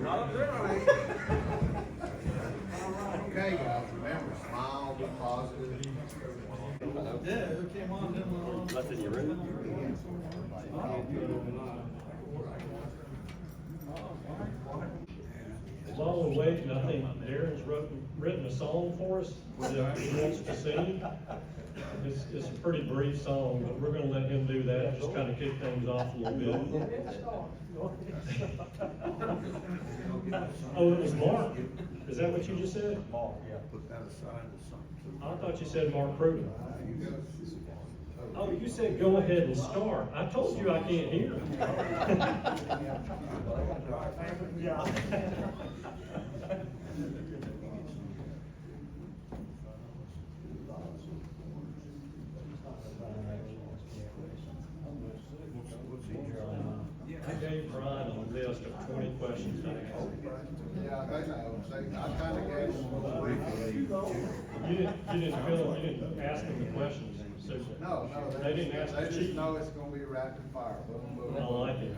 Not up there, I ain't. Okay, guys, remember, smile, be positive. Yeah, it came on, then went on. Left in your room? While we're waiting, I think Darrin's written a song for us that he wants to sing. It's a pretty brief song, but we're gonna let him do that, just kind of kick things off a little bit. Oh, it was Mark? Is that what you just said? Mark, yeah. Put that aside to something. I thought you said Mark Prudhomme. Oh, you said go ahead and start. I told you I can't hear. I gave Brian a list of 20 questions to ask. Yeah, they know. I kind of gave them a little You didn't ask them the questions. So No, they didn't ask they the just chief. know it's gonna be rapid fire. Boom, boom. I like it.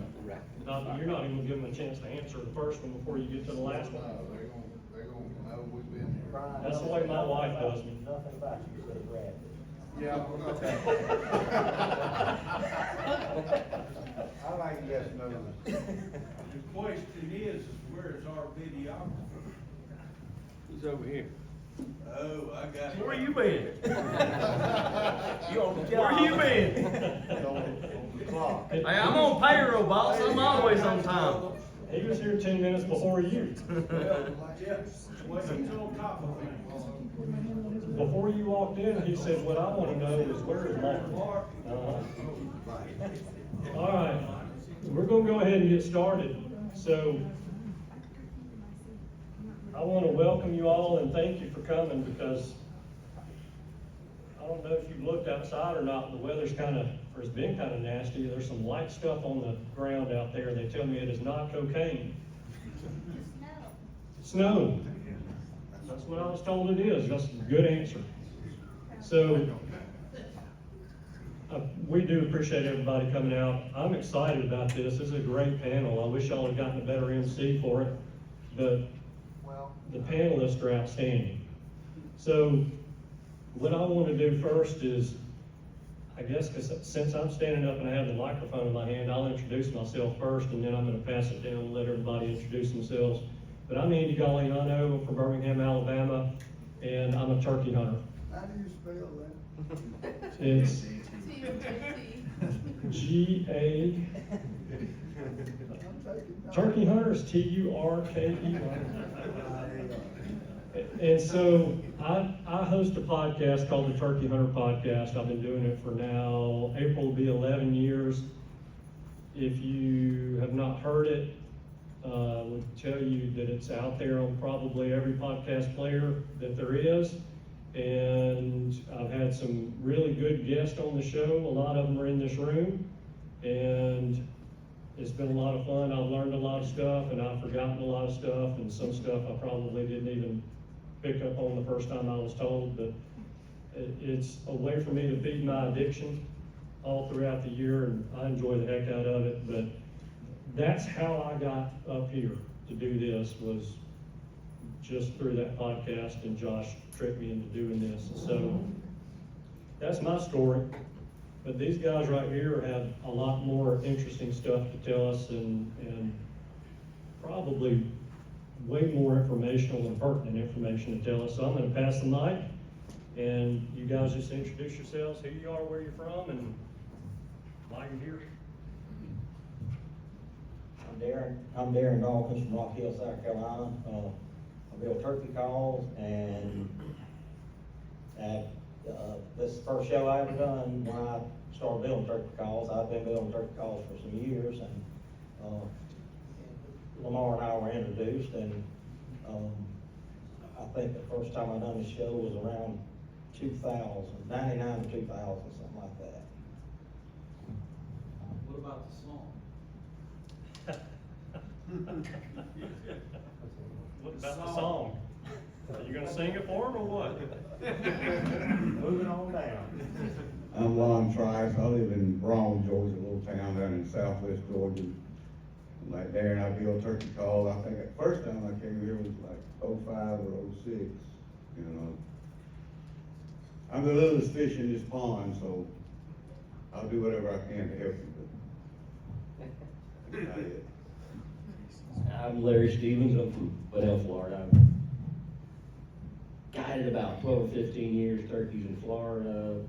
You're not even gonna give them a chance to answer the first one before you get to the last one. No, they're gonna know we've been here. That's the way my wife does me. Nothing about you said Brad. Yeah, okay. I like yes, no. The question is where's our videographer? He's over here. Oh, I got it. Where you been? You on the Where job. you been? On the clock. Hey, I'm on payroll, boss. I'm always on time. He was here 10 minutes before you. Yeah, well, he's on top of it. Before you walked in, he said, what I want to know is where is Mark? All right, we're going to go ahead and get started. So I want to welcome you all and thank you for coming, because I don't know if you've looked outside or not. The weather's it's been kind of nasty. There's some white stuff on the ground out there. They tell me it is not cocaine. Snow. That's what I was told it is. That's a good answer. So, we do appreciate everybody coming out. I'm excited about this. This is a great panel. I wish y'all had gotten a better MC for it, but the panelists are outstanding. So, what I want to do first is, I guess, since I'm standing up and I have the microphone in my hand, I'll introduce myself first, and then I'm going to pass it down and let everybody introduce themselves. But I'm Andy Gagliano from Birmingham, Alabama, and I'm a turkey hunter. How do you spell that? It's G-A. Turkey hunter is T-U-R-K-E-Y. And so I host a podcast called the Turkey Hunter Podcast. I've been doing it for now, April will be 11 years. If you have not heard it, I would tell you that it's out there on probably every podcast player that there is. And I've had some really good guests on the show. A lot of them are in this room. And it's been a lot of fun. I've learned a lot of stuff, and I've forgotten a lot of stuff, and some stuff I probably didn't even pick up on the first time I was told. But it's a way for me to feed my addiction all throughout the year, and I enjoy the heck out of it. But that's how I got up here to do this, was just through that podcast, and Josh tricked me into doing this. So that's my story. But these guys right here have a lot more interesting stuff to tell us, and probably way more informational and pertinent information to tell us. So I'm going to pass the mic, and you guys just introduce yourselves, who you are, where you're from, and why you're here. I'm Darrin Dawkins from Rock Hill, South Carolina. I build turkey calls, and this is the first show I ever done when I started building turkey calls. I've been building turkey calls for some years, and Lamar and I were introduced, and I think the first time I done this show was around 2000, 99 to 2000, something like that. What about the song? What about the song? Are you gonna sing it for him or what? Moving on down. I'm Trice. I live in Braun, Georgia, a little town down in southwest Georgia. like Darrin, I built turkey calls. I think the first time I came here was like '05 or '06, you know. I'm the littlest fish in this pond, so I'll do whatever I can to help you, but that's not it. I'm Larry Stevens, I'm from Bunnell, Florida. I've guided about 12 or 15 years turkeys in Florida,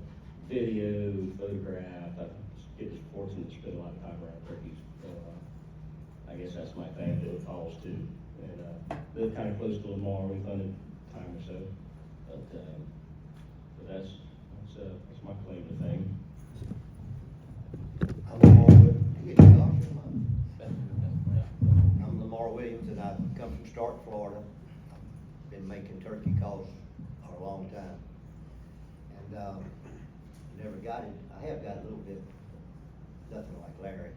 video, photograph. I've been fortunate to spend a lot of time around turkeys. So, I guess that's my thing, Bill calls too. And live kind of close to Lamar, we've hunted a time or so. But that's my claim to fame. I'm Lamar Williams, and I come from Stark, Florida. I've been making turkey calls for a long time. And, never got it. I have got a little bit, nothing like Larry.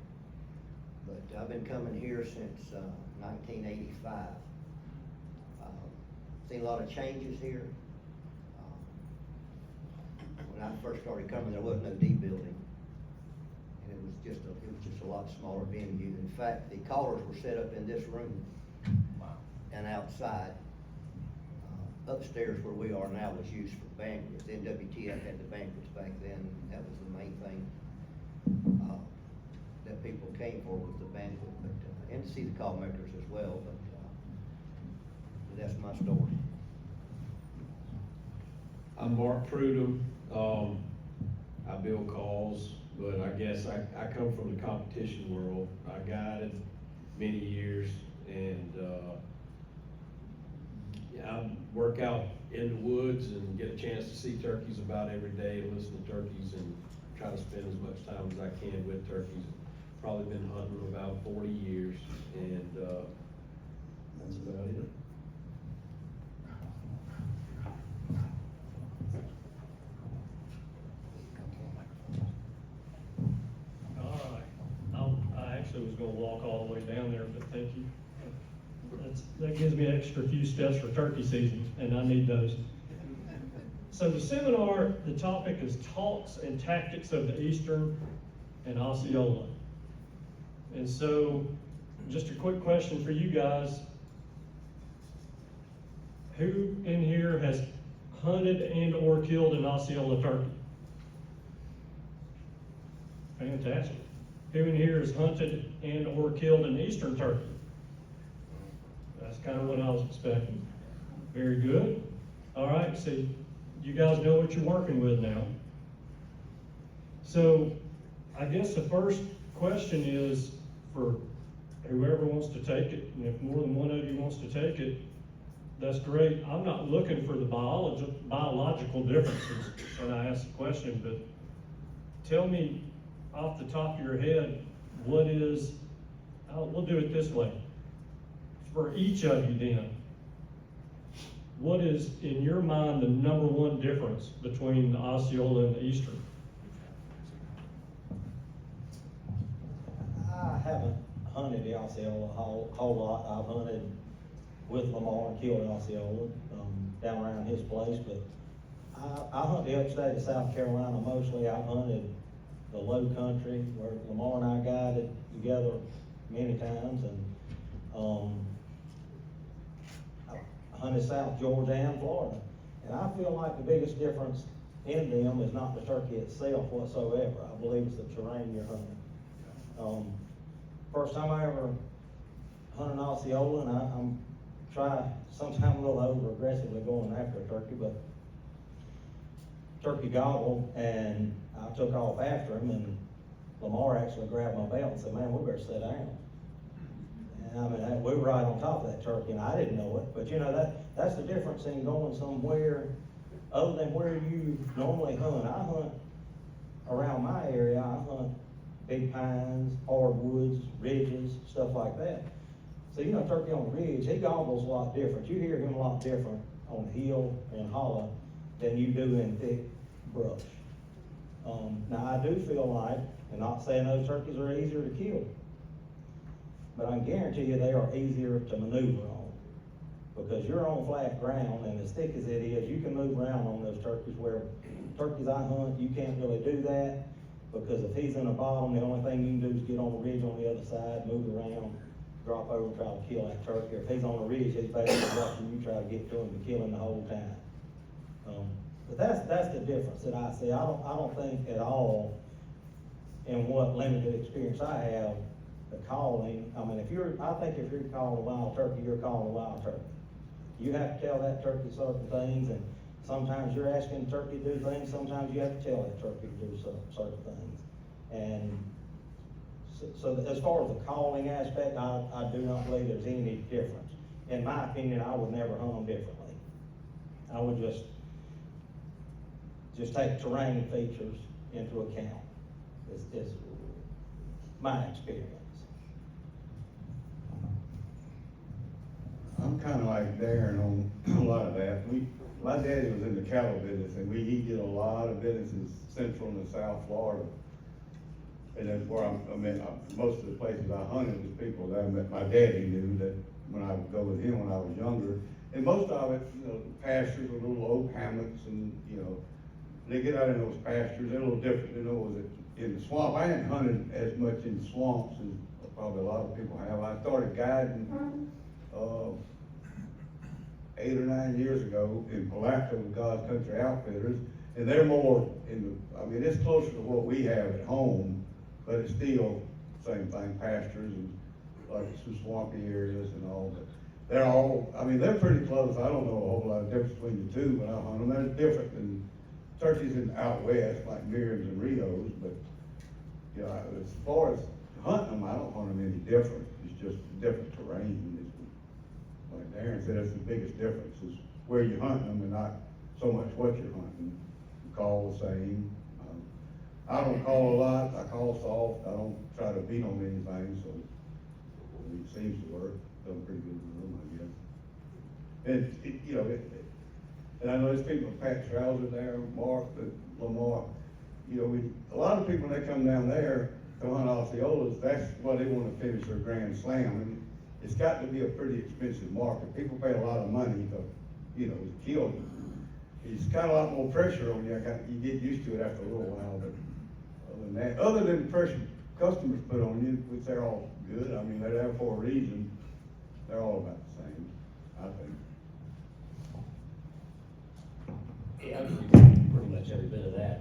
But I've been coming here since, 1985. Seen a lot of changes here. When I first started coming, there wasn't no D building. And it was just a lot smaller venue. In fact, the callers were set up in this room. Wow. And outside. Upstairs where we are now was used for banquets. NWTF had the banquets back then. That was the main thing that people came for, was the banquet, and to see the call makers as well. But that's my story. I'm Mark Prudhomme. I build calls, but I guess I come from the competition world. I guided many years, and I work out in the woods and get a chance to see turkeys about every day and listen to turkeys and try to spend as much time as I can with turkeys. Probably been hunting about 40 years, and that's about it. All right, I actually was gonna walk all the way down there, but thank you. That gives me an extra few steps for turkey season, and I need those. So the seminar, the topic is Talks and Tactics of the Eastern and Osceola. And so, just a quick question for you guys. Who in here has hunted and or killed an Osceola turkey? Fantastic. Who in here has hunted and or killed an Eastern turkey? That's kind of what I was expecting. Very good. All right, so you guys know what you're working with now. So I guess the first question is for whoever wants to take it, and if more than one of you wants to take it, that's great. I'm not looking for the biological differences when I ask the question, but tell me off the top of your head, what is, we'll do it this way. For each of you then, what is, in your mind, the number one difference between the Osceola and the Eastern? I haven't hunted the Osceola a whole lot. I've hunted with Lamar and killed Osceola down around his place, but I hunt the upstate of South Carolina mostly. I've hunted the low country where Lamar and I guided together many times, and I hunted South Georgia and Florida. And I feel like the biggest difference in them is not the turkey itself whatsoever. I believe it's the terrain you're hunting. First time I ever hunted an Osceola, and I'm trying, sometimes a little over aggressively going after a turkey, but turkey gobbled, and I took off after him, and Lamar actually grabbed my belt and said, "Man, we better sit down." And I mean, we were right on top of that turkey, and I didn't know it, but you know, that's the difference in going somewhere other than where you normally hunt. I hunt around my area. I hunt big pines, hardwoods, ridges, stuff like that. So, you know, turkey on the ridge, he gobbles a lot different. You hear him a lot different on hill and hollow than you do in thick brush. Now, I do feel like, and not saying those turkeys are easier to kill, but I can guarantee you they are easier to maneuver on. Because you're on flat ground, and as thick as it is, you can move around on those turkeys, where turkeys I hunt, you can't really do that, because if he's in the bottom, the only thing you can do is get on the ridge on the other side, move around, drop over and try to kill that turkey, or if he's on a ridge, he's basically watching you try to get to him to kill him the whole time. But that's the difference that I see. I don't think at all, in what limited experience I have, the calling, I mean, I think if you're calling a wild turkey, you're calling a wild turkey. You have to tell that turkey certain things, and sometimes you're asking the turkey to do things, sometimes you have to tell that turkey to do certain things. And so as far as the calling aspect, I do not believe there's any difference. In my opinion, I would never hunt them differently. I would just take terrain features into account, is my experience. I'm kinda like Darrin on a lot of that. My daddy was in the cattle business, and he did a lot of business in Central and South Florida. And that's where most of the places I hunted was people that I met, my daddy knew that when I would go with him when I was younger. And most of it, pastures with little oak hammocks, and, they get out in those pastures, they're a little different, was it in the swamp. I hadn't hunted as much in swamps as probably a lot of people have. I started guiding, 8 or 9 years ago in Palatka with God's Country Outfitters, and they're more it's closer to what we have at home, but it's still same thing, pastures and like some swampy areas and all, but they're pretty close. I don't know a whole lot of difference between the two, but I hunt them. They're different than turkeys in out west, like Miriam's and Rios, but, as far as hunting them, I don't hunt them any different. It's just different terrain. Like Darrin said, that's the biggest difference, is where you're hunting them and not so much what you're hunting. You call the same. I don't call a lot, I call soft, I don't try to beat on anything, so it seems to work. Done pretty good with them, I guess. And I know there's people, Pat Trouser there, Lamar, a lot of people, when they come down there to hunt Osceolas, that's why they want to finish their Grand Slam. And it's got to be a pretty expensive market. People pay a lot of money to kill them. It's got a lot more pressure on you. You get used to it after a little while, but other than the pressure customers put on you, which they're all good, they're there for a reason, they're all about the same, I think. Yeah, I agree with pretty much every bit of that.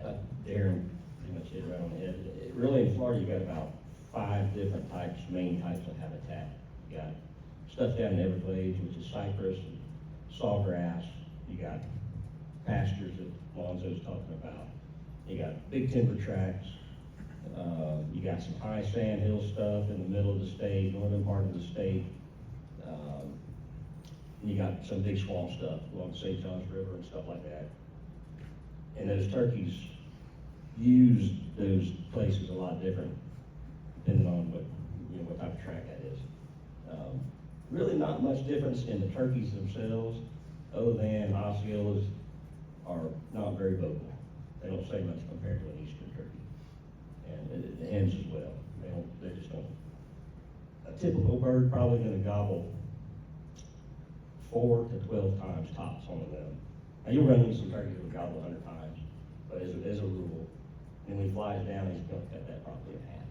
Darrin pretty much hit it right on the head. Really, in Florida, you got about 5 different main types of habitat. You got stuff down in the Everglades, which is cypress and sawgrass. You got pastures that Lonzo's talking about. You got big timber tracts. You got some high sand hill stuff in the middle of the state, northern part of the state. You got some big swamp stuff along the St. Johns River and stuff like that. And those turkeys use those places a lot different, depending on what type of track that is. Really not much difference in the turkeys themselves, other than Osceolas are not very vocal. They don't say much compared to an eastern turkey. And the hens as well. They just don't. A typical bird probably gonna gobble 4 to 12 times tops on a limb. Now you'll run into some turkeys that will gobble 100 times, but as a rule, and when he flies down, he's gonna cut that probably in half.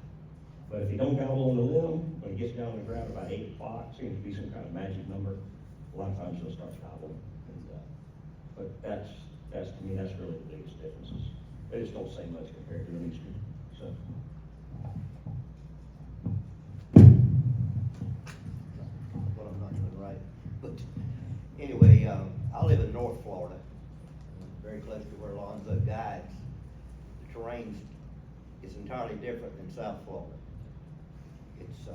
But if he don't gobble on the limb, when he gets down on the ground about 8 o'clock, seems to be some kind of magic number, a lot of times he'll start gobbling. But that's to me, that's really the biggest differences. They just don't say much compared to an eastern, so. Well, I'm not doing right, but anyway, I live in North Florida, very close to where Lonzo guides. The terrain is entirely different than South Florida. It's,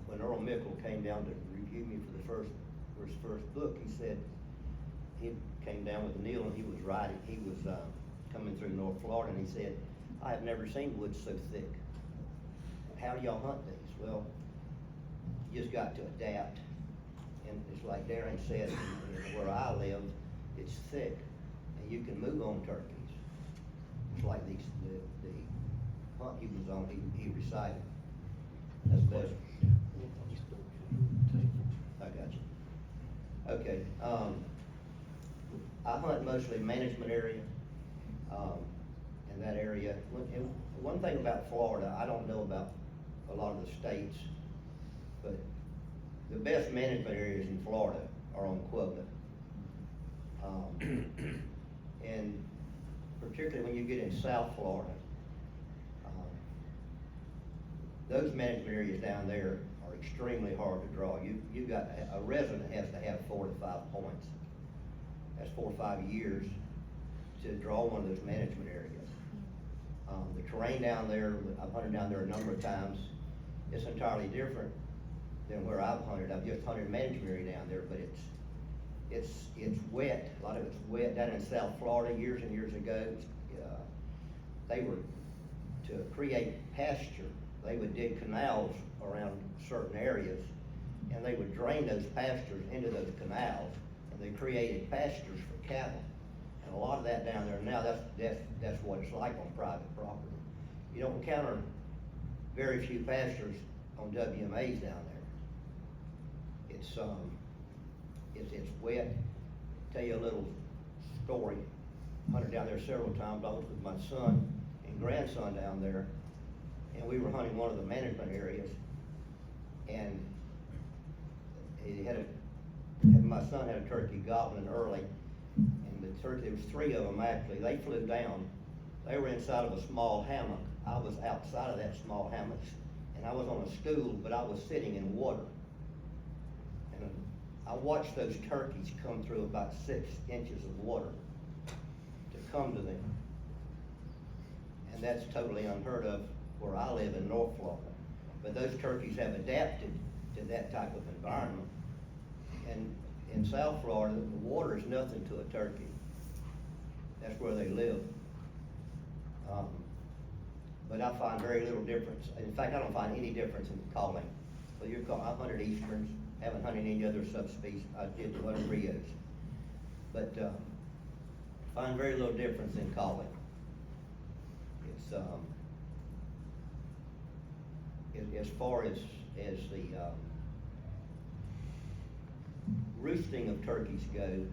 when Earl Mickle came down to review me for his first book, he said, he came down with Neil and he was coming through North Florida, and he said, I have never seen woods so thick. How do y'all hunt these? Well, you just got to adapt. And it's like Darrin said, where I live, it's thick, and you can move on turkeys. It's like the hunt he was on, he recited. That's better. I got you. Okay, I hunt mostly management area, in that area. One thing about Florida, I don't know about a lot of the states, but the best management areas in Florida are on quota. And particularly when you get in South Florida, those management areas down there are extremely hard to draw. You've got, a resident has to have 4 to 5 points. That's 4 or 5 years to draw one of those management areas. The terrain down there, I've hunted down there a number of times, it's entirely different than where I've hunted. I've just hunted management area down there, but it's wet. A lot of it's wet. Down in South Florida years and years ago, they were, to create pasture, they would dig canals around certain areas, and they would drain those pastures into those canals, and they created pastures for cattle. And a lot of that down there now, that's what it's like on private property. You don't encounter very few pastures on WMAs down there. It's wet. Tell you a little story. Hunted down there several times. I was with my son and grandson down there, and we were hunting one of the management areas, and my son had a turkey gobbling early, and the turkey, there was 3 of them actually, they flew down. They were inside of a small hammock. I was outside of that small hammock, and I was on a stool, but I was sitting in water. And I watched those turkeys come through about 6 inches of water to come to them. And that's totally unheard of where I live in North Florida. But those turkeys have adapted to that type of environment. And in South Florida, the water is nothing to a turkey. That's where they live. But I find very little difference. In fact, I don't find any difference in calling. So I've hunted Easterns, haven't hunted any other subspecies. I did hunt Rios. But find very little difference in calling. It's as far as the roosting of turkeys go,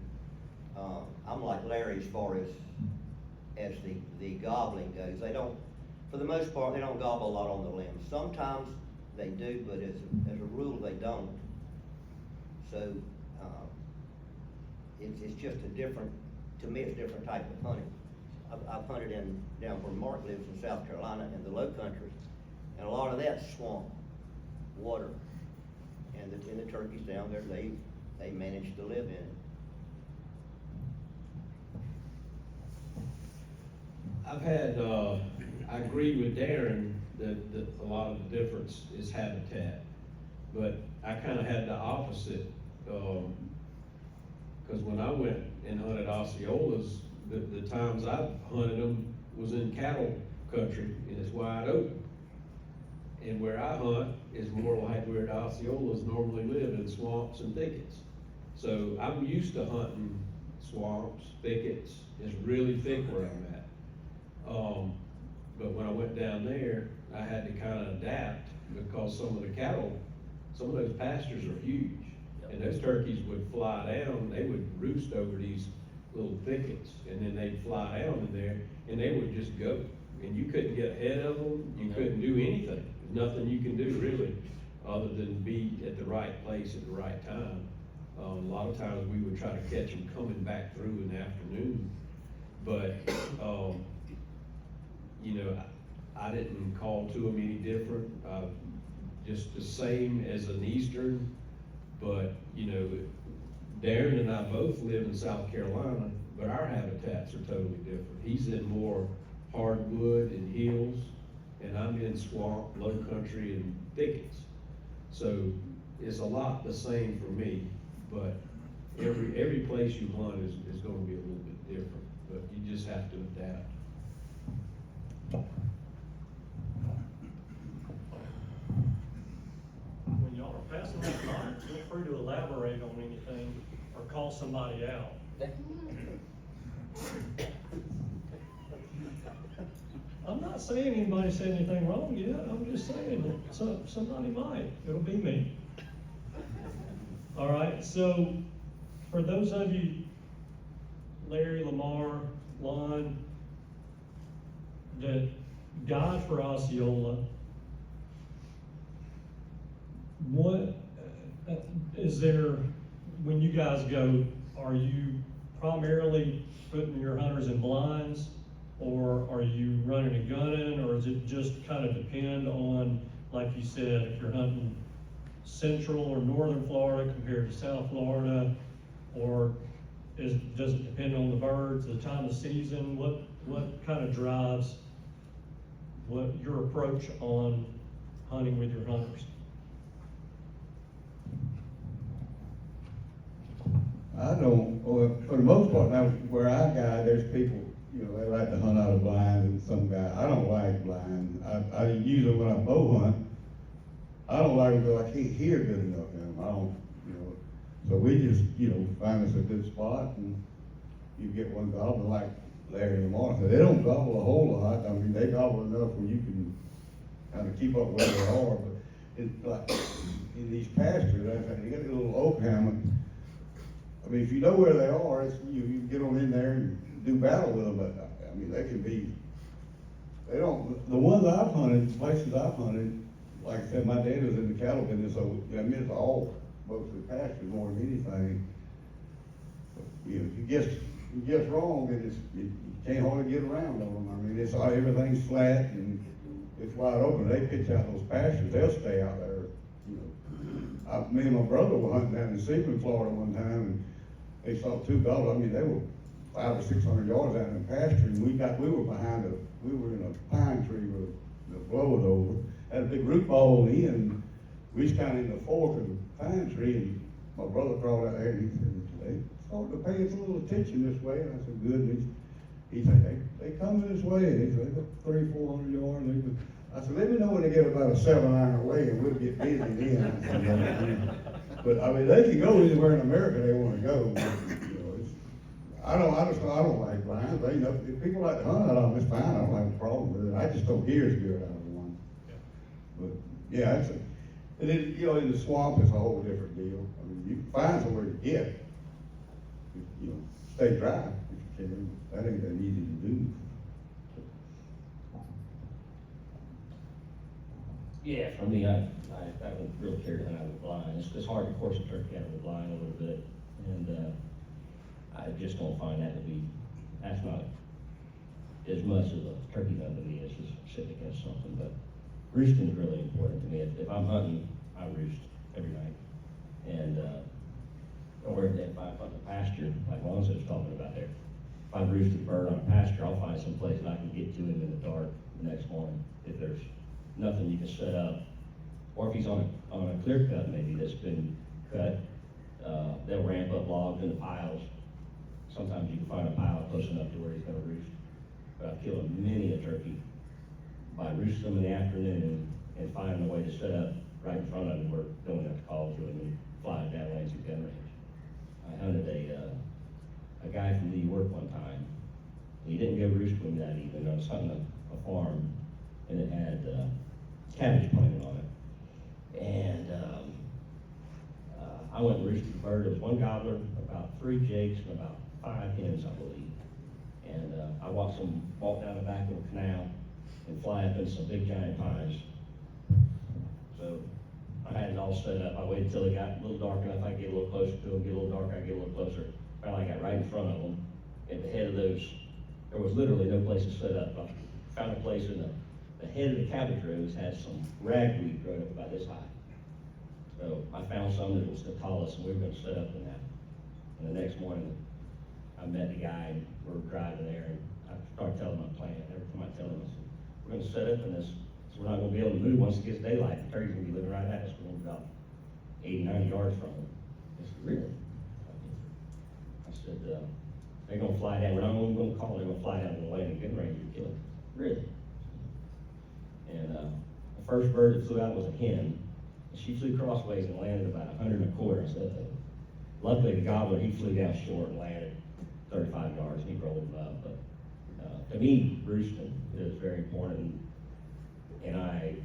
I'm like Larry as far as the gobbling goes. They don't, for the most part, they don't gobble a lot on the limbs. Sometimes they do, but as a rule, they don't. So it's just a different, to me, it's a different type of hunting. I've hunted down where Mark lives in South Carolina in the low country, and a lot of that's swamp, water. And the turkeys down there, they manage to live in it. I've had, I agree with Darrin that a lot of the difference is habitat, but I kind of had the opposite, because when I went and hunted Osceolas, the times I hunted them was in cattle country and it's wide open. And where I hunt is more like where the Osceolas normally live, in swamps and thickets. So I'm used to hunting swamps, thickets. It's really thick where I'm at. But when I went down there, I had to kind of adapt because some of the cattle, some of those pastures are huge. And those turkeys would fly down, they would roost over these little thickets, and then they'd fly down in there, and they would just go. And you couldn't get ahead of them, you couldn't do anything. There's nothing you can do really, other than be at the right place at the right time. A lot of times we would try to catch them coming back through in the afternoon. But, you know, I didn't call to them any different, just the same as an Eastern. But, you know, Darrin and I both live in South Carolina, but our habitats are totally different. He's in more hardwood and hills, and I'm in swamp, low country, and thickets. So it's a lot the same for me, but every place you hunt is gonna be a little bit different, but you just have to adapt. When y'all are passing that mic, feel free to elaborate on anything or call somebody out. I'm not saying anybody said anything wrong yet, I'm just saying that somebody might, it'll be me. All right, so for those of you, Larry, Lamar, Lon, that guide for Osceola, what, is there, when you guys go, are you primarily putting your hunters in blinds? Or are you running and gunning, or is it just kind of depend on, like you said, if you're hunting central or northern Florida compared to South Florida? Or does it depend on the birds, the time of season? What kind of drives what your approach on hunting with your hunters? I don't, well, for the most part, now, where I guide, there's people, you know, they like to hunt out of blinds, and some guy, I don't like blinds. I use them when I bow hunt. I don't like them because I can't hear good enough in them. I don't, you know, so we just, you know, find us a good spot, and you get one gobbler like Larry and Lamar. So they don't gobble a whole lot. I mean, they gobble enough where you can kind of keep up where they are, but it's like, in these pastures, you got a little oak hammock. I mean, if you know where they are, it's, you can get on in there and do battle with them, but, I mean, they can be, they don't, the ones I've hunted, places I've hunted, like I said, my dad was in the cattle business, so, I mean, it's all mostly pasture more than anything. You know, you guess wrong, and you can't hardly get around on them. I mean, it's, everything's flat and it's wide open. They pitch out those pastures, they'll stay out there, you know. Me and my brother were hunting down in Seaman, Florida one time, and they saw two gobblers. I mean, they were 500 or 600 yards out in the pasture, and we were in a pine tree where the blow was over. Had a big root ball on the end. We was kind of in the fork of the pine tree, and my brother crawled out there, and he said, they started to pay us a little attention this way. And I said, good. And he said, they coming this way. And he said, they got 300-400 yards. I said, let me know when they get about a 7-iron away, and we'll get busy then. I said, yeah. But I mean, they can go anywhere in America they want to go. But, you know, I don't like blinds. They, you know, if people like to hunt out of them, it's fine. I don't have a problem with it. I just don't hear as good out of one. But yeah, and then, you know, in the swamp, it's a whole different deal. I mean, you can find somewhere to get, you know, stay dry if you can. That ain't that easy to do. Yeah, for me, I don't really care to hunt out of the blind. It's hard to course a turkey out of the blind a little bit, and I just don't find that's not as much of a turkey hunt to me as just sitting against something. But roosting is really important to me. If I'm hunting, I roost every night, and or if I hunt a pasture, like Lonzo was talking about there, if I roosted a bird on a pasture, I'll find some place that I can get to him in the dark the next morning if there's nothing you can set up, or if he's on a clear cut maybe that's been cut, they'll ramp up logs into piles. Sometimes you can find a pile close enough to where he's going to roost. But I've killed many a turkey by roosting them in the afternoon and finding a way to set up right in front of him where no one has to call to him and fly it down Lansing gun range. I hunted a guy from New York one time. He didn't go roost with me that evening. I was hunting a farm, and it had cabbage planted on it. And I went and roosted the bird. There was one gobbler, about 3 jakes, and about 5 hens, I believe. And I watched them walk down the back of a canal and fly up into some big giant pines. So I had it all set up. I waited till it got a little dark enough I could get a little closer to them, get a little darker, I get a little closer. Finally I got right in front of them. At the head of those, there was literally no place to set up. I found a place in the head of the cabbage rows had some ragweed growing up about this high. So I found some that was the tallest, and we were going to set up in that. And the next morning, I met the guy, and we were driving there, and I started telling him my plan. Every time I tell him, I said, we're going to set up in this, so we're not going to be able to move once it gets daylight. The turkey's going to be living right at us. We're going to be about 80, 90 yards from him. He said, really? I said, they're going to fly down. We're not only going to call, they're going to fly down the lane and gun range and kill it. Really? And the first bird that flew out was a hen. She flew crossways and landed about 125. I said, luckily the gobbler, he flew down short and landed 35 yards, and he rolled him up. But to me, roosting is very important, and I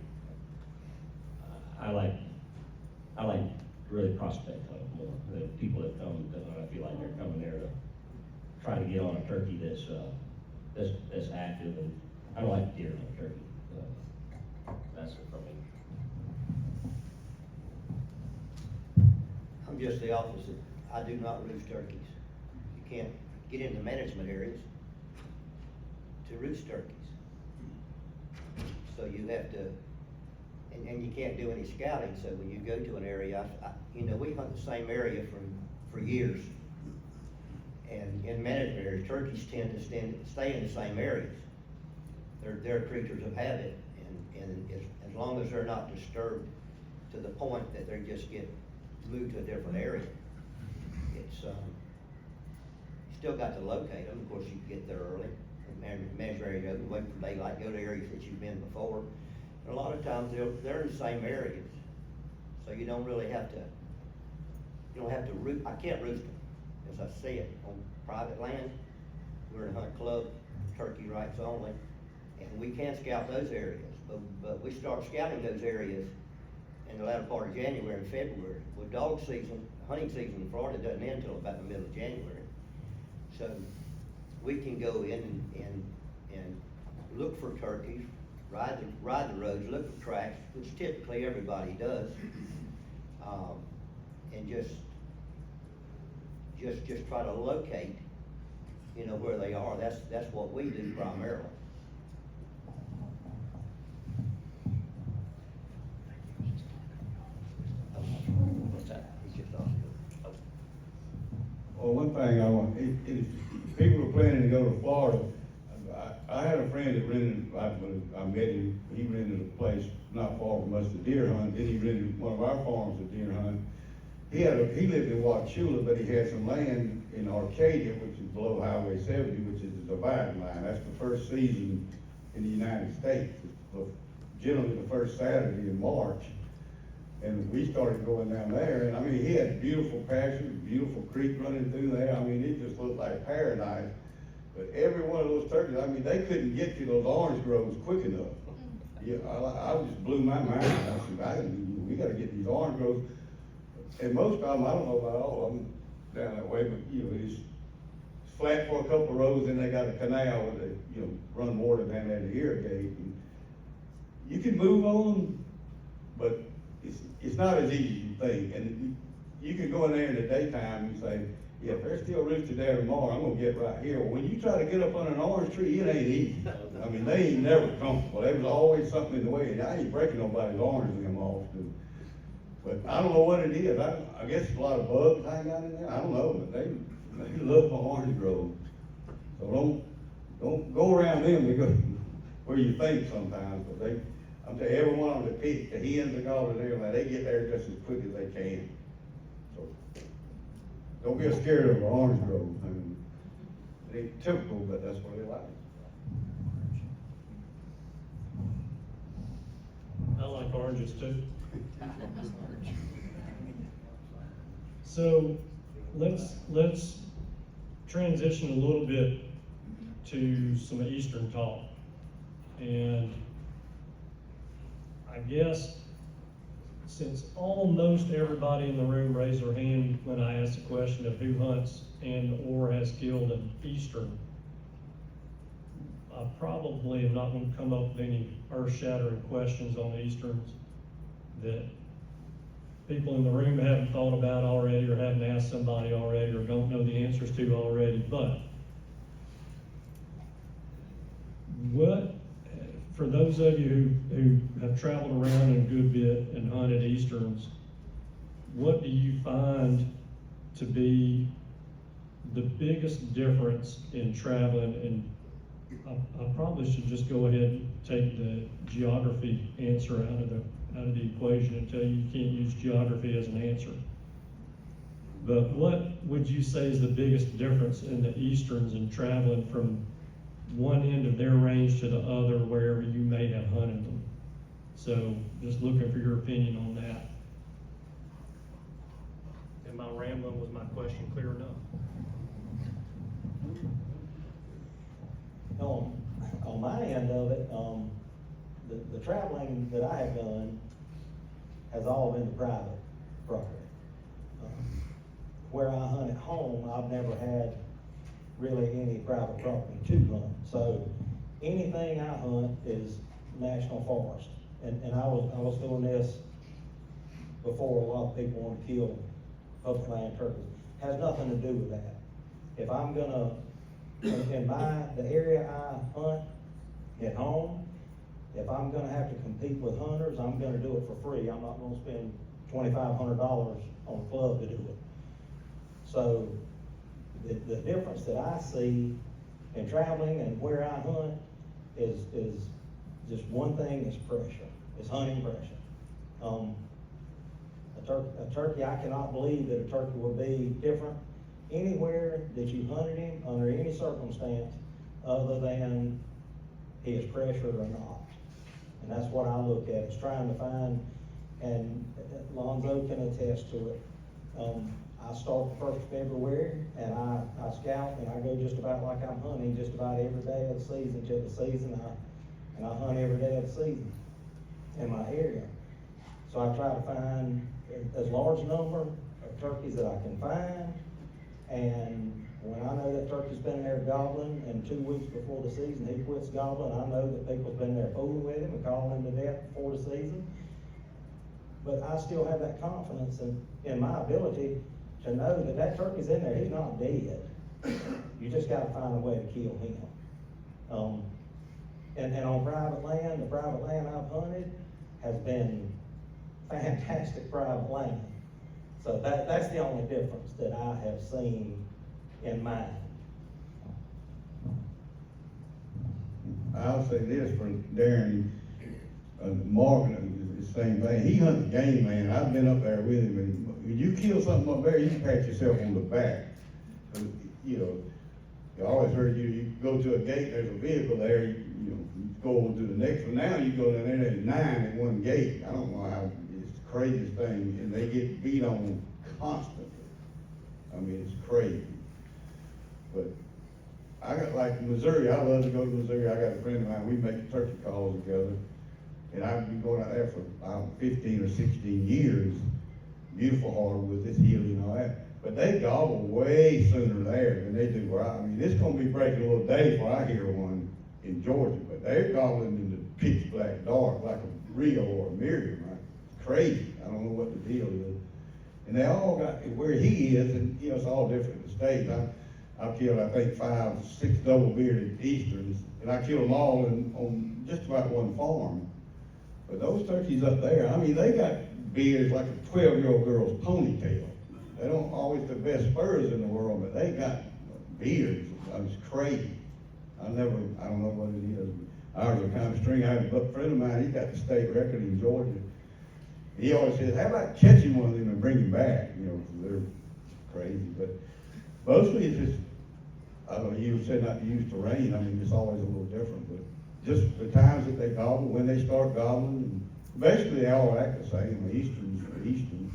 like really prospect hunting more. The people that come to hunt, I feel like they're coming there to try to get on a turkey that's active, and I don't like deer on a turkey. That's it for me. I'm just the opposite. I do not roost turkeys. You can't get into management areas to roost turkeys. So you have to, and you can't do any scouting, so when you go to an area, you know, we hunt the same area for years. And in management areas, turkeys tend to stay in the same areas. They're creatures of habit, and as long as they're not disturbed to the point that they just get moved to a different area, it's, you still got to locate them. Of course, you can get there early, and manage area, wait for daylight, go to areas that you've been before. And a lot of times they're in the same areas, so you don't really have to, you don't have to root. I can't roost them, as I said, on private land. We're in a hunt club, turkey rights only, and we can scout those areas, but we start scouting those areas in the latter part of January and February. Well, dog season, hunting season in Florida doesn't end until about the middle of January. So we can go in and look for turkeys, ride the roads, look for tracks, which typically everybody does, and just try to locate, you know, where they are. That's what we do primarily. What's that? He's just off. Well, one thing I want, if people are planning to go to Florida, I had a friend that rented, I met him, he rented a place not far from us to deer hunt, then he rented one of our farms to deer hunt. He lived in Osceola, but he had some land in Arcadia, which is below Highway 70, which is the dividing line. That's the first season in the United States. It's generally the first Saturday in March. And we started going down there, and I mean, he had beautiful pastures, beautiful creek running through there. I mean, it just looked like paradise. But every one of those turkeys, I mean, they couldn't get to those orange groves quick enough. Yeah, I just blew my mind. I said, we gotta get these orange groves. And most of them, I don't know about all of them down that way, but you know, it's flat for a couple of rows, and they got a canal where they, you know, run water down there to irrigate. And you can move on them, but it's not as easy as you think. And you can go in there in the daytime and say, yeah, if they're still roosted there tomorrow, I'm gonna get right here. Well, when you try to get up on an orange tree, it ain't easy. I mean, they ain't never comfortable. There was always something in the way, and I ain't breaking nobody's orange limb off. But I don't know what it is. I guess it's a lot of bugs hanging out in there. I don't know, but they love the orange grove. So don't go around them to go where you think sometimes. But I'm telling you, every one of them, the hens and all of them, they get there just as quick as they can. So don't be scared of an orange grove. I mean, it ain't typical, but that's what they like. I like oranges too. So let's transition a little bit to some Eastern talk. And I guess since almost everybody in the room raised their hand when I asked the question of who hunts and or has killed an Eastern, I probably am not going to come up with any earth-shattering questions on Easterns that people in the room haven't thought about already or haven't asked somebody already or don't know the answers to already. But what, for those of you who have traveled around a good bit and hunted Easterns, what do you find to be the biggest difference in traveling? And I probably should just go ahead and take the geography answer out of the equation and tell you can't use geography as an answer. But what would you say is the biggest difference in the Easterns in traveling from one end of their range to the other, wherever you may have hunted them? So just looking for your opinion on that. Am I rambling? Was my question clear enough? On my end of it, the traveling that I have done has all been the private property. Where I hunt at home, I've never had really any private property to hunt. So anything I hunt is national forest. And I was doing this before a lot of people want to kill public land turkeys. Has nothing to do with that. If I'm gonna, in the area I hunt at home, if I'm gonna have to compete with hunters, I'm gonna do it for free. I'm not gonna spend $2,500 on a club to do it. So, the difference that I see in traveling and where I hunt is just one thing, is pressure, is hunting pressure. A turkey, I cannot believe that a turkey will be different anywhere that you hunted him, under any circumstance, other than he is pressured or not. And that's what I look at, is trying to find, and Lonzo can attest to it. I start the 1st of February, and I scout, and I go just about like I'm hunting just about every day of the season till the season, and I hunt every day of the season in my area. So I try to find as large a number of turkeys that I can find, and when I know that turkey's been there gobbling, and 2 weeks before the season he quits gobbling, I know that people's been there fooling with him and calling him to death before the season. But I still have that confidence in my ability to know that that turkey's in there, he's not dead. You just gotta find a way to kill him. And on private land, the private land I've hunted has been fantastic private land. So that's the only difference that I have seen in mine. I'll say this for Darrin, Morgan is the same thing. He hunts game, man. I've been up there with him, and when you kill something up there, you can pat yourself on the back. You know, you always heard you go to a gate, there's a vehicle there, you go on to the next one. Now you go down there, there's 9 at one gate. I don't know how, it's the craziest thing, and they get beat on constantly. I mean, it's crazy. But I got, like Missouri, I love to go to Missouri. I got a friend of mine, we make turkey calls together. And I've been going out there for 15 or 16 years. Beautiful hardwood, it's healing and all that. But they gobble way sooner there than they do where I mean, it's gonna be breaking a little day before I hear one in Georgia, but they're gobbling in the pitch black dark like a Rio or a Miriam, right? It's crazy. I don't know what the deal is. And they all got, where he is, and you know, it's all different in the states. I've killed, I think, 5, 6 double-bearded Easterns, and I killed them all on just about one farm. But those turkeys up there, I mean, they got beards like a 12-year-old girl's ponytail. They don't always the best spurs in the world, but they got beards. It's crazy. I don't know what it is. Ours are kind of string. I have a friend of mine, he got the state record in Georgia. He always says, how about catching one of them and bring him back? You know, 'cause they're crazy. But mostly it's just, I don't know, you said not to use terrain. I mean, it's always a little different, but just the times that they gobble, when they start gobbling, and basically they all act the same. The Easterns are Eastern,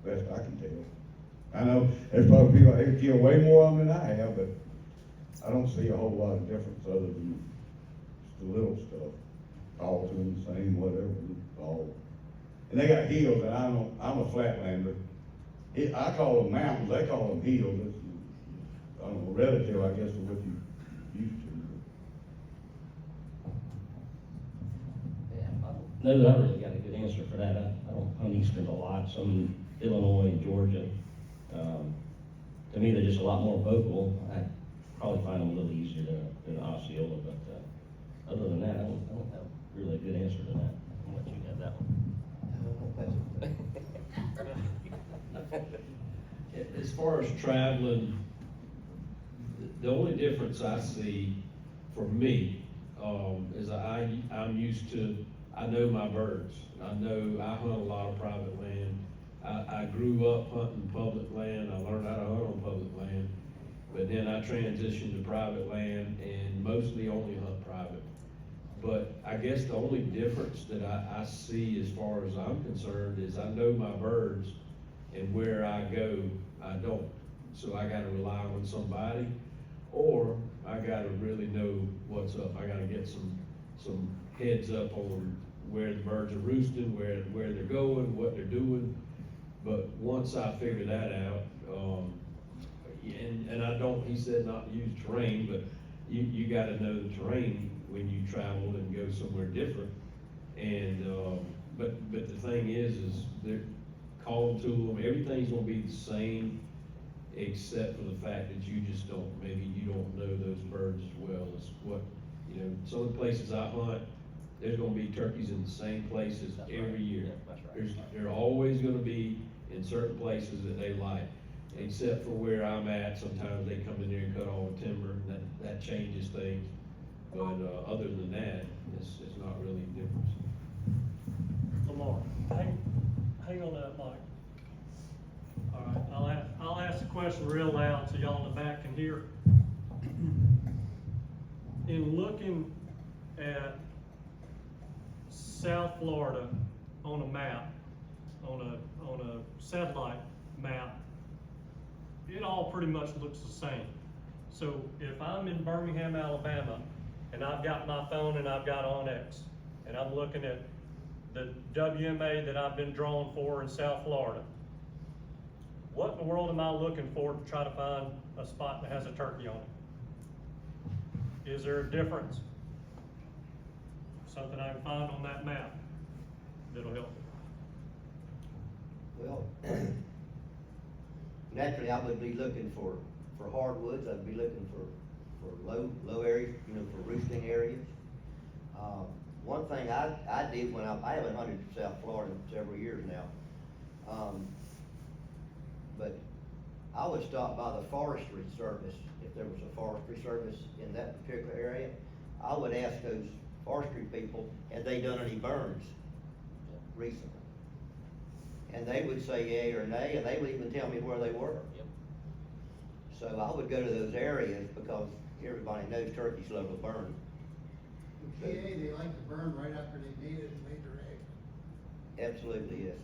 best I can tell. I know there's probably people out here kill way more of them than I have, but I don't see a whole lot of difference other than just the little stuff. All to them the same, whatever, all. And they got hills, and I'm a flatlander. I call them mountains, they call them hills. It's, I don't know, relative, I guess, to what you used to. No, I really got a good answer for that. I don't hunt Eastern a lot, some Illinois and Georgia. To me, they're just a lot more vocal. I probably find them a little easier than Osceola, but other than that, I don't have really a good answer to that. I'll let you have that one. As far as traveling, the only difference I see for me, is I'm used to, I know my birds. I hunt a lot of private land. I grew up hunting public land. I learned how to hunt on public land. But then I transitioned to private land and mostly only hunt private. But I guess the only difference that I see as far as I'm concerned is I know my birds, and where I go, I don't. So I gotta rely on somebody, or I gotta really know what's up. I gotta get some heads up on where the birds are roosting, where they're going, what they're doing. But once I figure that out, and I don't, he said not to use terrain, but you gotta know the terrain when you travel and go somewhere different. And, but the thing is there, call to them, everything's gonna be the same, except for the fact that you just don't, maybe you don't know those birds as well as what, you know, some of the places I hunt, there's gonna be turkeys in the same places every year. That's right. They're always gonna be in certain places that they like, except for where I'm at, sometimes they come in there and cut all the timber, and that changes things. But, other than that, it's not really a difference. Lamar, hang on that mic. All right, I'll ask the question real loud so y'all in the back can hear. In looking at South Florida on a map, on a satellite map, it all pretty much looks the same. So if I'm in Birmingham, Alabama, and I've got my phone and I've got Onyx, and I'm looking at the WMA that I've been drawn for in South Florida, what in the world am I looking for to try to find a spot that has a turkey on it? Is there a difference? Something I can find on that map that'll help me? Well, naturally, I would be looking for hardwoods, I'd be looking for low areas, you know, for roosting areas. One thing I did when I haven't hunted South Florida in several years now, but I would stop by the forestry service, if there was a forestry service in that particular area. I would ask those forestry people, had they done any burns recently? And they would say yay or nay, and they would even tell me where they were. Yep. So I would go to those areas because everybody knows turkeys love a burn. PA, they like to burn right after they made it and laid their egg. Absolutely, yes,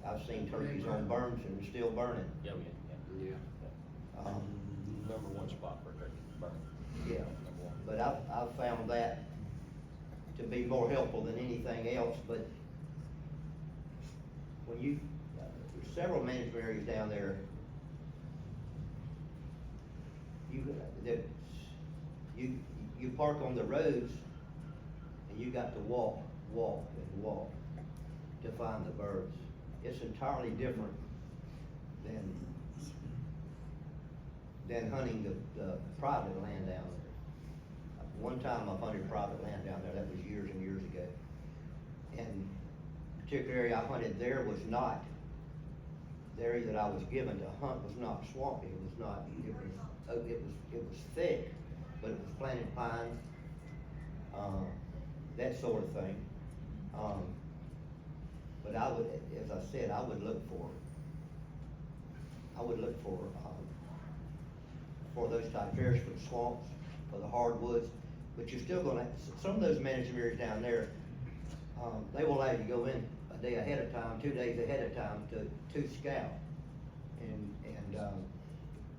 I've seen turkeys on burns and they're still burning. Yeah, yeah. Number one spot for turkey burn. Yeah, Number one. but I've found that to be more helpful than anything else, but when there's several management areas down there, you park on the roads and you got to walk to find the birds. It's entirely different than hunting the private land down there. One time I hunted private land down there, that was years and years ago. And the particular area I hunted there was not, the area that I was given to hunt was not swampy, it was thick, but it was planted pines, that sort of thing. But I would, as I said, I would look for those type areas, for the swamps, for the hardwoods, but you're still gonna, some of those management areas down there, they will allow you to go in a day ahead of time, 2 days ahead of time to scout. And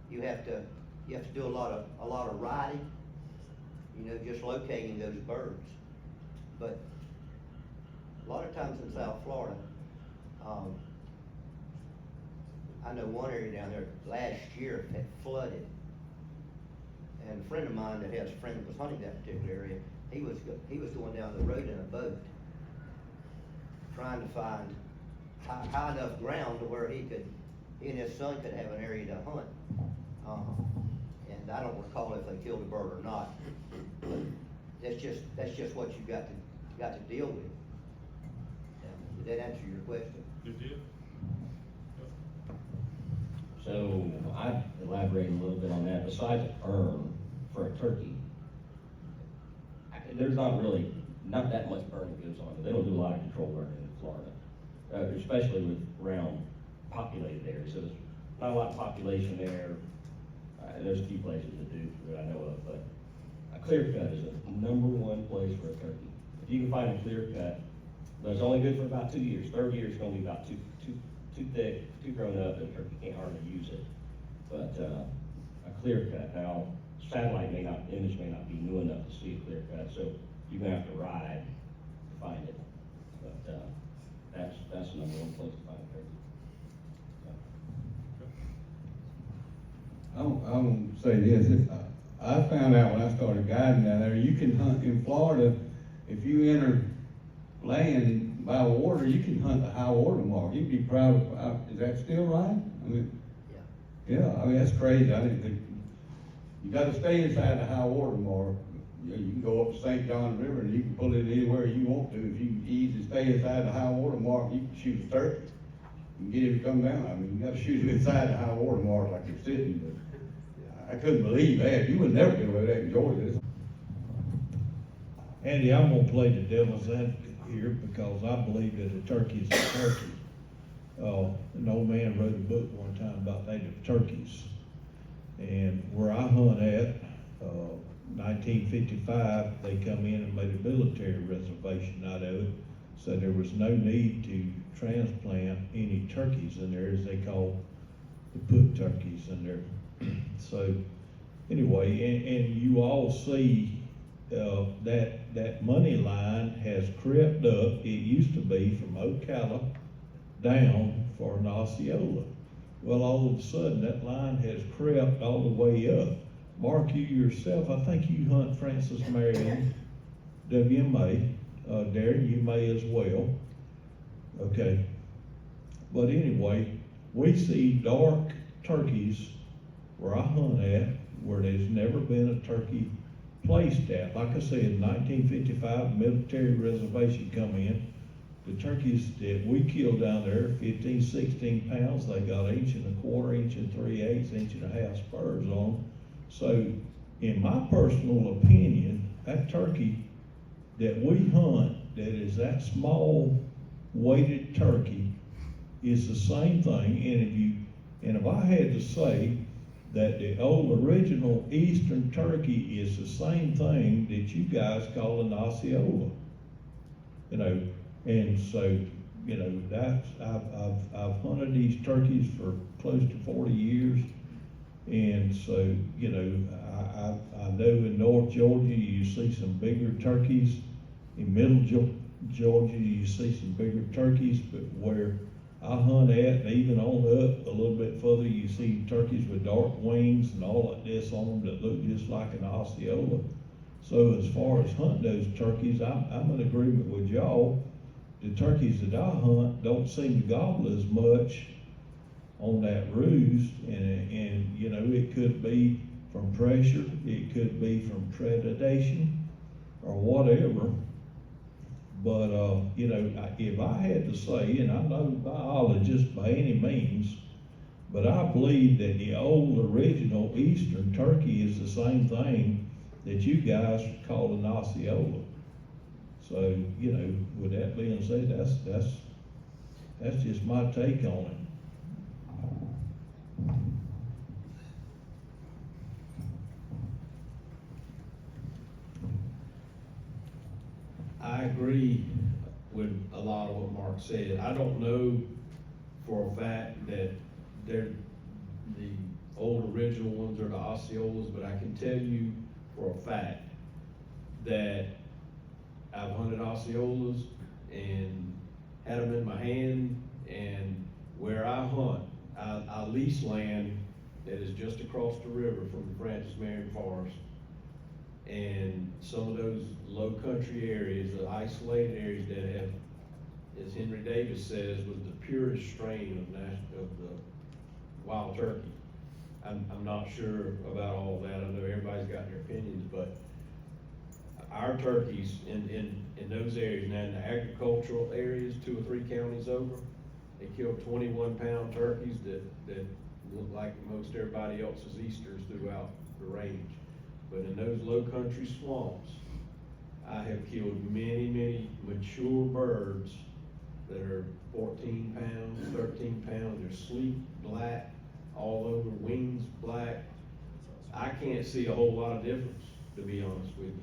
you have to do a lot of riding, you know, just locating those birds. But a lot of times in South Florida, I know one area down there last year had flooded. And a friend of mine that has a friend that was hunting that particular area, he was going down the road in a boat, trying to find high enough ground to where he and his son could have an area to hunt. And I don't recall if they killed a bird or not. But that's just what you got to deal with. Did that answer your question? It did. So I elaborate a little bit on that. Besides a burn for a turkey, there's not that much burning goes on. They don't do a lot of control burning in Florida, especially with around populated areas. So there's not a lot of population there. There's a few places that do that I know of, but a clear cut is a number one place for a turkey. If you can find a clear cut, but it's only good for about 2 years. Third year is going to be about too thick, too grown up, and the turkey can't hardly use it. But a clear cut. Now, satellite image may not be new enough to see a clear cut, so you're going to have to ride to find it. But that's the number one place to find a turkey. I'm gonna say this, I found out when I started guiding down there, you can hunt in Florida, if you enter land by water, you can hunt the high water mark, you'd be proud of, is that still right? I mean, yeah, I mean, that's crazy, I didn't think, you gotta stay inside the high water mark. You know, you can go up to St. John River and you can pull it anywhere you want to, if you easy stay inside the high water mark, you can shoot a turkey. You can get him to come down, I mean, you gotta shoot him inside the high water mark like you're sitting, but I couldn't believe that, you would never get away with that in Georgia. Andy, I'm gonna play the devil's advocate here because I believe that a turkey is a turkey. An old man wrote a book one time about native turkeys. And where I hunt at, 1955, they come in and made a military reservation out of it. So there was no need to transplant any turkeys in there, as they call the put turkeys in there. So anyway, and you all see that money line has crept up. It used to be from Ocala down for an Osceola. Well, all of a sudden, that line has crept all the way up. Mark, you yourself, I think you hunt Francis Marion, WMA. Darrin, you may as well. Okay. But anyway, we see dark turkeys where I hunt at, where there's never been a turkey placed at. Like I said, in 1955, military reservation come in. The turkeys that we killed down there, 15, 16 pounds, they got 1 1/4 inch, 1 3/8, 1.5 inch spurs on them. So, in my personal opinion, that turkey that we hunt, that is that small weighted turkey, is the same thing. And if I had to say that the old original Eastern turkey is the same thing that you guys call an Osceola, you know. And so, you know, that's, I've hunted these turkeys for close to 40 years. And so, you know, I know in North Georgia, you see some bigger turkeys. In Middle Georgia, you see some bigger turkeys, but where I hunt at, and even on up a little bit further, you see turkeys with dark wings and all like this on them that look just like an Osceola. So as far as hunting those turkeys, I'm in agreement with y'all. The turkeys that I hunt don't seem to gobble as much on that roost, and you know, it could be from pressure, it could be from predation, or whatever. But you know, if I had to say, and I'm no biologist by any means, but I believe that the old original Eastern turkey is the same thing that you guys call an Osceola. So, you know, with that being said, that's just my take on it. I agree with a lot of what Mark said. I don't know for a fact that they're the old original ones are the Osceolas, but I can tell you for a fact that I've hunted Osceolas and had them in my hand, and where I hunt, I lease land that is just across the river from the Francis Marion Forest. And some of those low country areas, the isolated areas that have, as Henry Davis says, was the purest strain of the wild turkey. I'm not sure about all that. I know everybody's got their opinions, but our turkeys in those areas, now in the agricultural areas, 2 or 3 counties over, they kill 21-pound turkeys that look like most everybody else's Easters throughout the range. But in those low country swamps, I have killed many mature birds that are 14 pounds, 13 pounds. They're sleek, black, all over, wings black. I can't see a whole lot of difference, to be honest with you.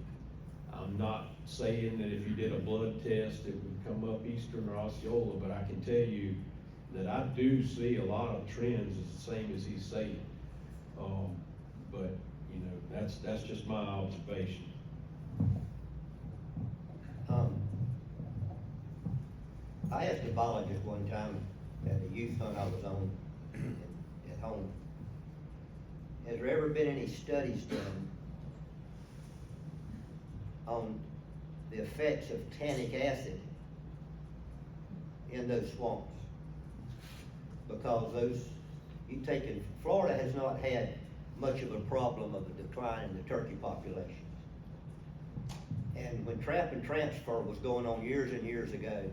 I'm not saying that if you did a blood test, it would come up Eastern or Osceola, but I can tell you that I do see a lot of trends as the same as he's saying. But you know, that's just my observation. I asked a biologist one time at a youth hunt I was on at home, has there ever been any studies done on the effects of tannic acid in those swamps. Because Florida has not had much of a problem of a decline in the turkey population. And when trap and transfer was going on years and years ago,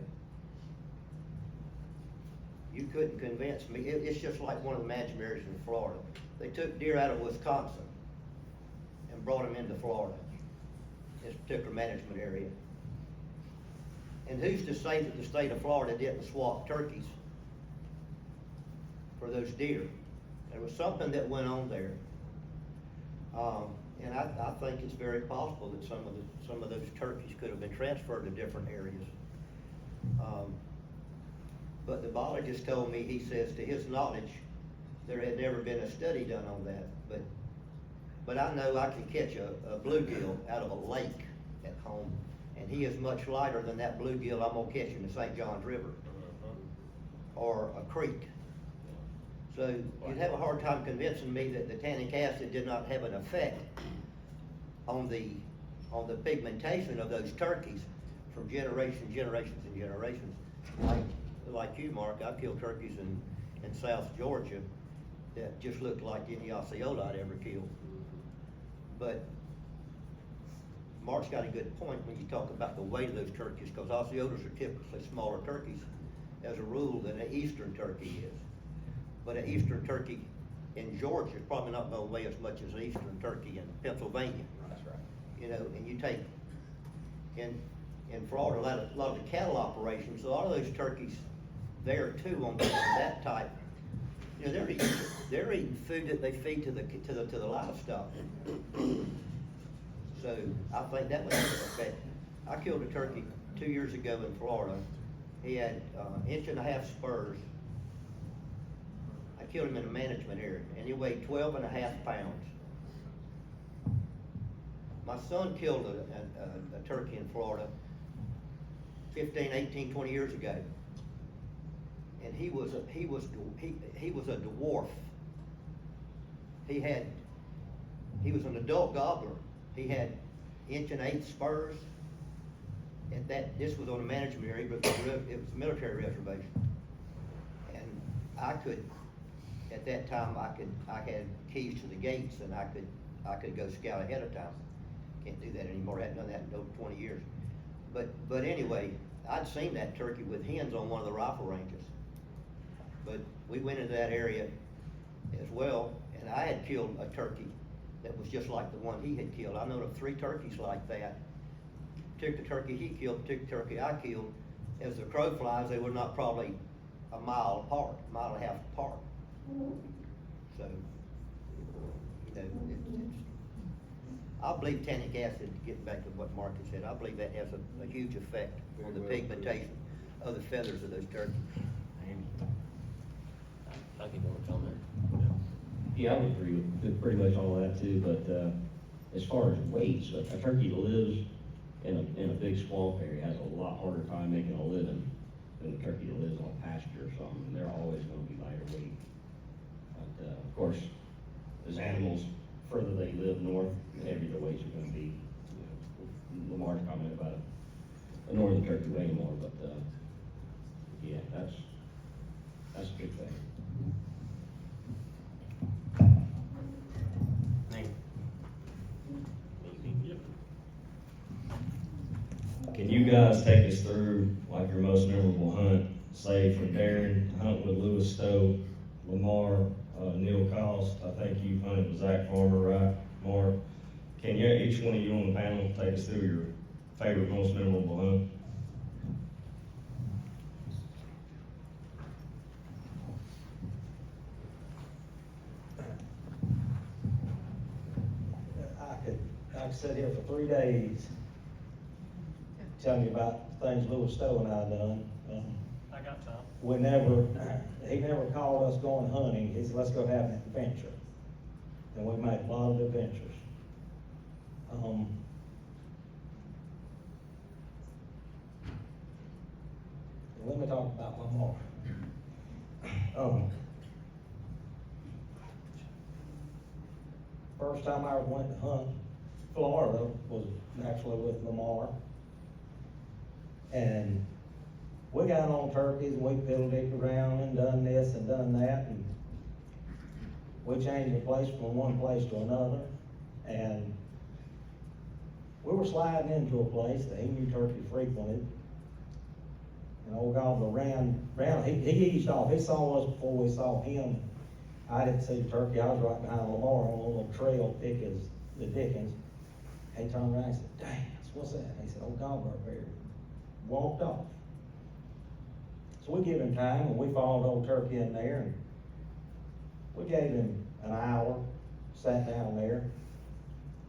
you couldn't convince me. It's just like one of the management areas in Florida. They took deer out of Wisconsin and brought them into Florida, this particular management area. And who's to say that the state of Florida didn't swap turkeys for those deer? There was something that went on there. And I think it's very possible that some of those turkeys could have been transferred to different areas. But the biologist told me, he says, to his knowledge, there had never been a study done on that. But I know I can catch a bluegill out of a lake at home, and he is much lighter than that bluegill I'm gonna catch in the St. Johns River or a creek. So you'd have a hard time convincing me that the tannic acid did not have an effect on the pigmentation of those turkeys from generations and generations. Like you, Mark, I've killed turkeys in South Georgia that just looked like any Osceola I'd ever killed. But Mark's got a good point when you talk about the weight of those turkeys, because Osceolas are typically smaller turkeys as a rule than an eastern turkey is. But an eastern turkey in Georgia is probably not going to weigh as much as an eastern turkey in Pennsylvania. That's right. You know, and you take, in Florida, a lot of the cattle operations, a lot of those turkeys there too on that type, you know, they're eating food that they feed to the livestock. So I think that would have an effect. I killed a turkey 2 years ago in Florida. He had 1.5 inch spurs. I killed him in a management area, and he weighed 12.5 pounds. My son killed a turkey in Florida 15, 18, 20 years ago. And he was a dwarf. He was an adult gobbler. He had 1.8 inch spurs. This was on a management area, but it was a military reservation. And at that time, I had keys to the gates, and I could go scout ahead of time. Can't do that anymore. I hadn't done that in over 20 years. But anyway, I'd seen that turkey with hens on one of the rifle ranges. But we went into that area as well, and I had killed a turkey that was just like the one he had killed. I know of 3 turkeys like that. Took the turkey he killed, took the turkey I killed. As the crow flies, they were not probably a mile apart, 1.5 miles apart. So, you know, I believe tannic acid, getting back to what Mark had said, I believe that has a huge effect on the pigmentation of the feathers of those turkeys. I can go on there. Yeah, I would agree with pretty much all of that too, but, as far as weights, a turkey that lives in a big swamp area has a lot harder time making a living than a turkey that lives on pasture or something. They're always gonna be lighter weight. But, of course, as animals, further they live north, the heavier the weights are gonna be. You know, Lamar's comment about a northern turkey weighing more, but, yeah, that's a big thing. Can you guys take us through like your most memorable hunt, say from Darrin, hunting with Lewis Stowe, Lamar, Neil Cost? I think you hunted with Zach Farmer, right, Mark? Can you, each one of you on the panel, take us through your favorite, most memorable hunt? I could sit here for 3 days telling you about things Lewis Stowe and I done. I got time. He never called us going hunting. He said, let's go have an adventure. And we made a lot of adventures. Let me talk about Lamar. First time I ever went to hunt Florida was actually with Lamar. And we got on turkeys and we piddled it around and done this and done that, and we changed the place from one place to another, and we were sliding into a place that he knew turkey frequented. And old gobbler ran, he eased off, he saw us before we saw him. I didn't see the turkey, I was right behind Lamar on a little trail thick as the dickens. He turned around and said, "Dang, what's that?" He said, "Old gobbler up there." Walked off. So we give him time, and we followed old turkey in there, and we gave him an hour, sat down there.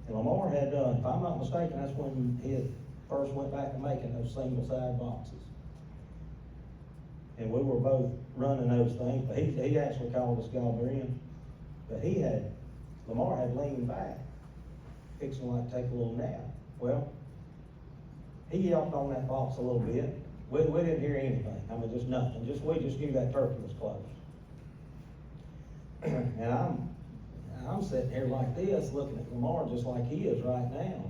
And Lamar had done, if I'm not mistaken, that's when he had first went back to making those single side boxes. And we were both running those things, but he actually called us gobbler in. But Lamar had leaned back, fixing like to take a little nap. Well, he yelped on that box a little bit. We didn't hear anything. I mean, just nothing. We just knew that turkey was close. And I'm sitting here like this, looking at Lamar just like he is right now.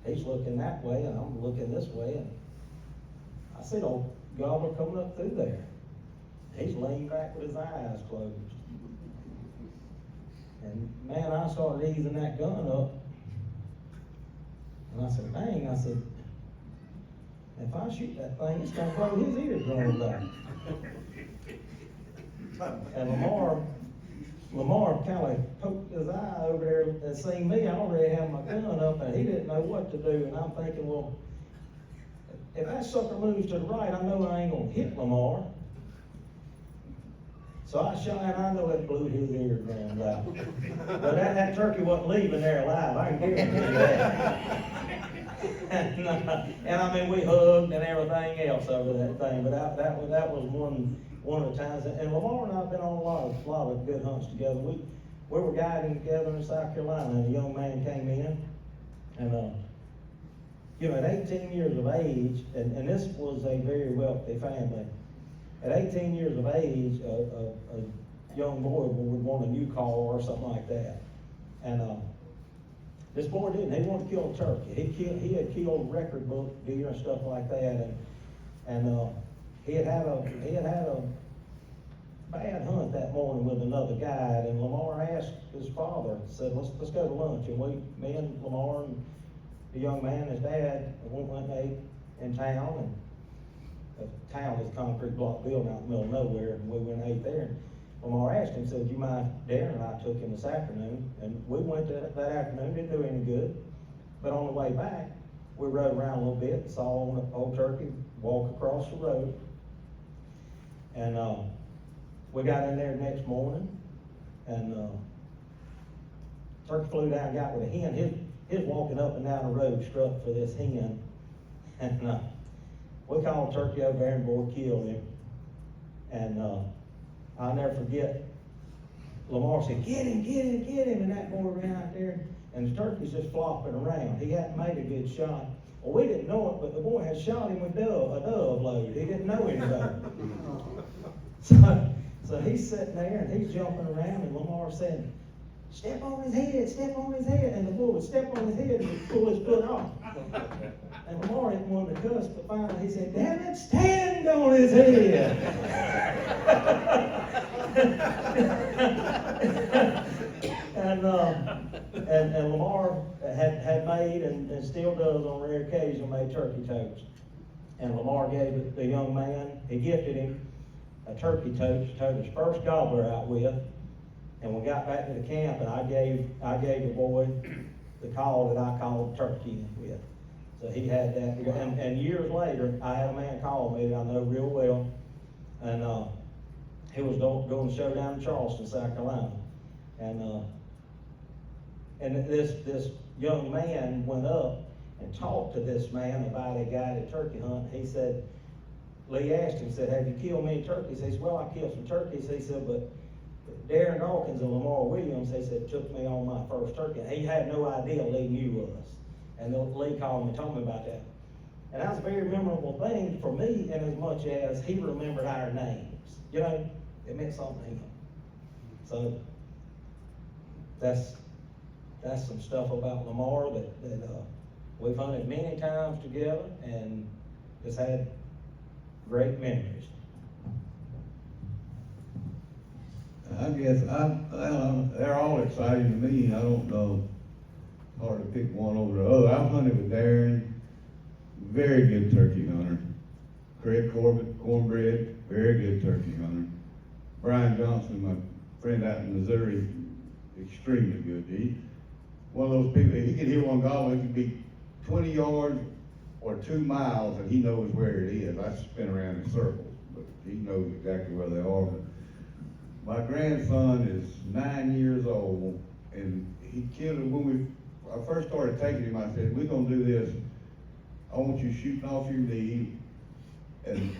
He's looking that way, and I'm looking this way, and I see old gobbler coming up through there. He's leaning back with his eyes closed. And man, I started easing that gun up. And I said, "Dang," I said, "if I shoot that thing, it's gonna blow his eardrum back." And Lamar kind of poked his eye over there and seen me. I already had my gun up, and he didn't know what to do. And I'm thinking, well, if that sucker moves to the right, I know I ain't gonna hit Lamar. So I shot, and I know it blew his eardrum out. But that turkey wasn't leaving there alive, I can guarantee you that. And I mean, we hugged and everything else over that thing, but that was one of the times. And Lamar and I have been on a lot of good hunts together. We were guiding together in South Carolina, and a young man came in, and at 18 years of age, and this was a very wealthy family. At 18 years of age, a young boy would want a new car or something like that. And this boy didn't. He wanted to kill a turkey. He had killed record book deer and stuff like that. And he had had a bad hunt that morning with another guide. And Lamar asked his father, said, "Let's go to lunch." And me and Lamar and the young man, his dad, went and ate in town. And the town is a concrete block building out in the middle of nowhere, and we went and ate there. And Lamar asked him, said, "Do you mind?" Darrin and I took him this afternoon, and we went that afternoon, didn't do any good. But on the way back, we rode around a little bit and saw an old turkey walk across the road. And we got in there the next morning, and turkey flew down and got with a hen. His walking up and down the road struck for this hen. And we called turkey over there, and boy killed him. And I'll never forget, Lamar said, "Get him, get him, get him." And that boy ran out there, and the turkey's just flopping around. He hadn't made a good shot. Well, we didn't know it, but the boy had shot him with a dove load. He didn't know any better. So he's sitting there, and he's jumping around, and Lamar said, "Step on his head, step on his head." And the boy would step on his head and pull his foot off. And Lamar didn't want to cuss, but finally he said, "Damn it, stand on his head." And Lamar had made and still does on rare occasion made turkey toast. And Lamar gave it the young man, he gifted him a turkey toast to tote his first gobbler out with. And we got back to the camp, and I gave the boy the call that I called turkey with. So he had that. And years later, I had a man call me that I know real well, and he was doing a show down in Charleston, South Carolina. And this young man went up and talked to this man about a guided turkey hunt. He said, Lee asked him, said, "Have you killed many turkeys?" He said, "Well, I killed some turkeys." He said, "But Darrin Dawkins and Lamar Williams," they said, "took me on my first turkey." He had no idea Lee knew us. And Lee called me and told me about that. And that was a very memorable thing for me, in as much as he remembered our names. You know, it meant something to him. So that's some stuff about Lamar that we've hunted many times together, and just had great memories. I guess, they're all exciting to me, I don't know, hard to pick one over the other. I've hunted with Darrin, very good turkey hunter. Craig Corbett, cornbread, very good turkey hunter. Brian Johnson, my friend out in Missouri, extremely good. One of those people, he could hear one gobble, it could be 20 yards or 2 miles, and he knows where it is. I spin around in circles, but he knows exactly where they are. But my grandson is 9 years old, and he killed it. When I first started taking him, I said, we're gonna do this. I want you shooting off your knee, and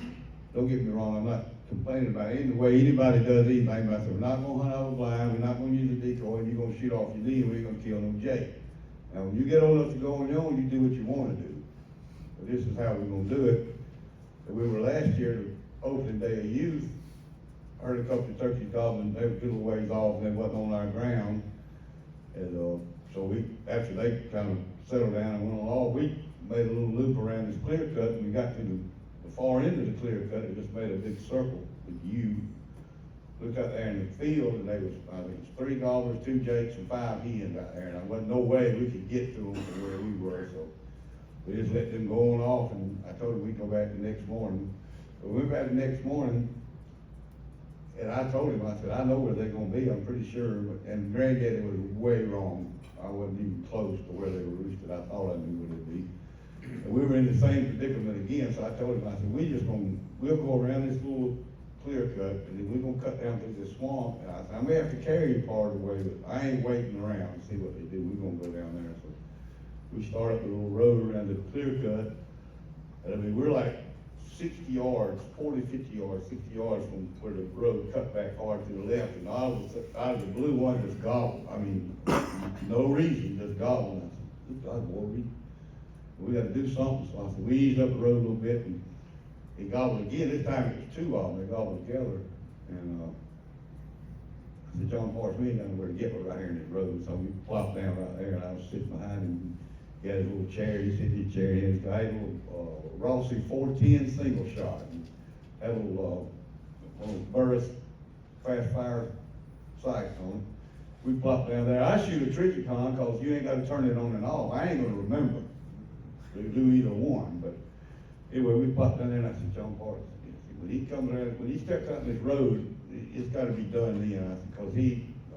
don't get me wrong, I'm not complaining about any way anybody does anything, but I said, we're not gonna hunt out of a blind, we're not gonna use a decoy, and you're gonna shoot off your knee, and we ain't gonna kill no jay. Now, when you get old enough to go on your own, you do what you wanna do. But this is how we're gonna do it. And we were last year, the opening day of youth, I heard a couple of turkeys gobbling, they were a little ways off, and they wasn't on our ground. And, so we, after they kind of settled down and went on off, we made a little loop around this clear cut, and we got to the far end of the clear cut, it just made a big circle with you. Looked out there in the field, and there was, I think it was 3 gobblers, 2 jakes, and 5 hens out there, and there wasn't no way we could get to them from where we were, so we just let them go on off, and I told them we'd go back the next morning. So we went back the next morning, and I told him, I said, I know where they're gonna be, I'm pretty sure, and Granddaddy was way wrong. I wasn't even close to where they were roosted, I thought I knew where they'd be. And we were in the same predicament again, so I told him, I said, we'll go around this little clear cut, and then we're gonna cut down through this swamp, and I said, I may have to carry you part of the way, but I ain't waiting around to see what they do, we're gonna go down there. So we start up the little road around the clear cut, and I mean, we're like 60 yards, 40, 50 yards, 60 yards from where the road cut back hard to the left, and out of the blue one just gobbled. I mean, no reason, just gobbled. I said, good God, boy, we gotta do something. So I said, we eased up the road a little bit, and he gobbled again. This time it was 2 of them, they gobbled together. And I said, John Parks, we ain't got nowhere to get right here in this road. So we plopped down right there, and I was sitting behind him. He had his little chair, he sit in his chair, and he had a little Rossi 410 single shot. And had a little Burris fast fire sights on it. We plopped down there. I shoot a Trichicon because you ain't got to turn it on and off. I ain't gonna remember to do either one. But anyway, we plopped down there, and I said, John Parks, when he comes around, when he steps out in this road, it's got to be done then. I said, because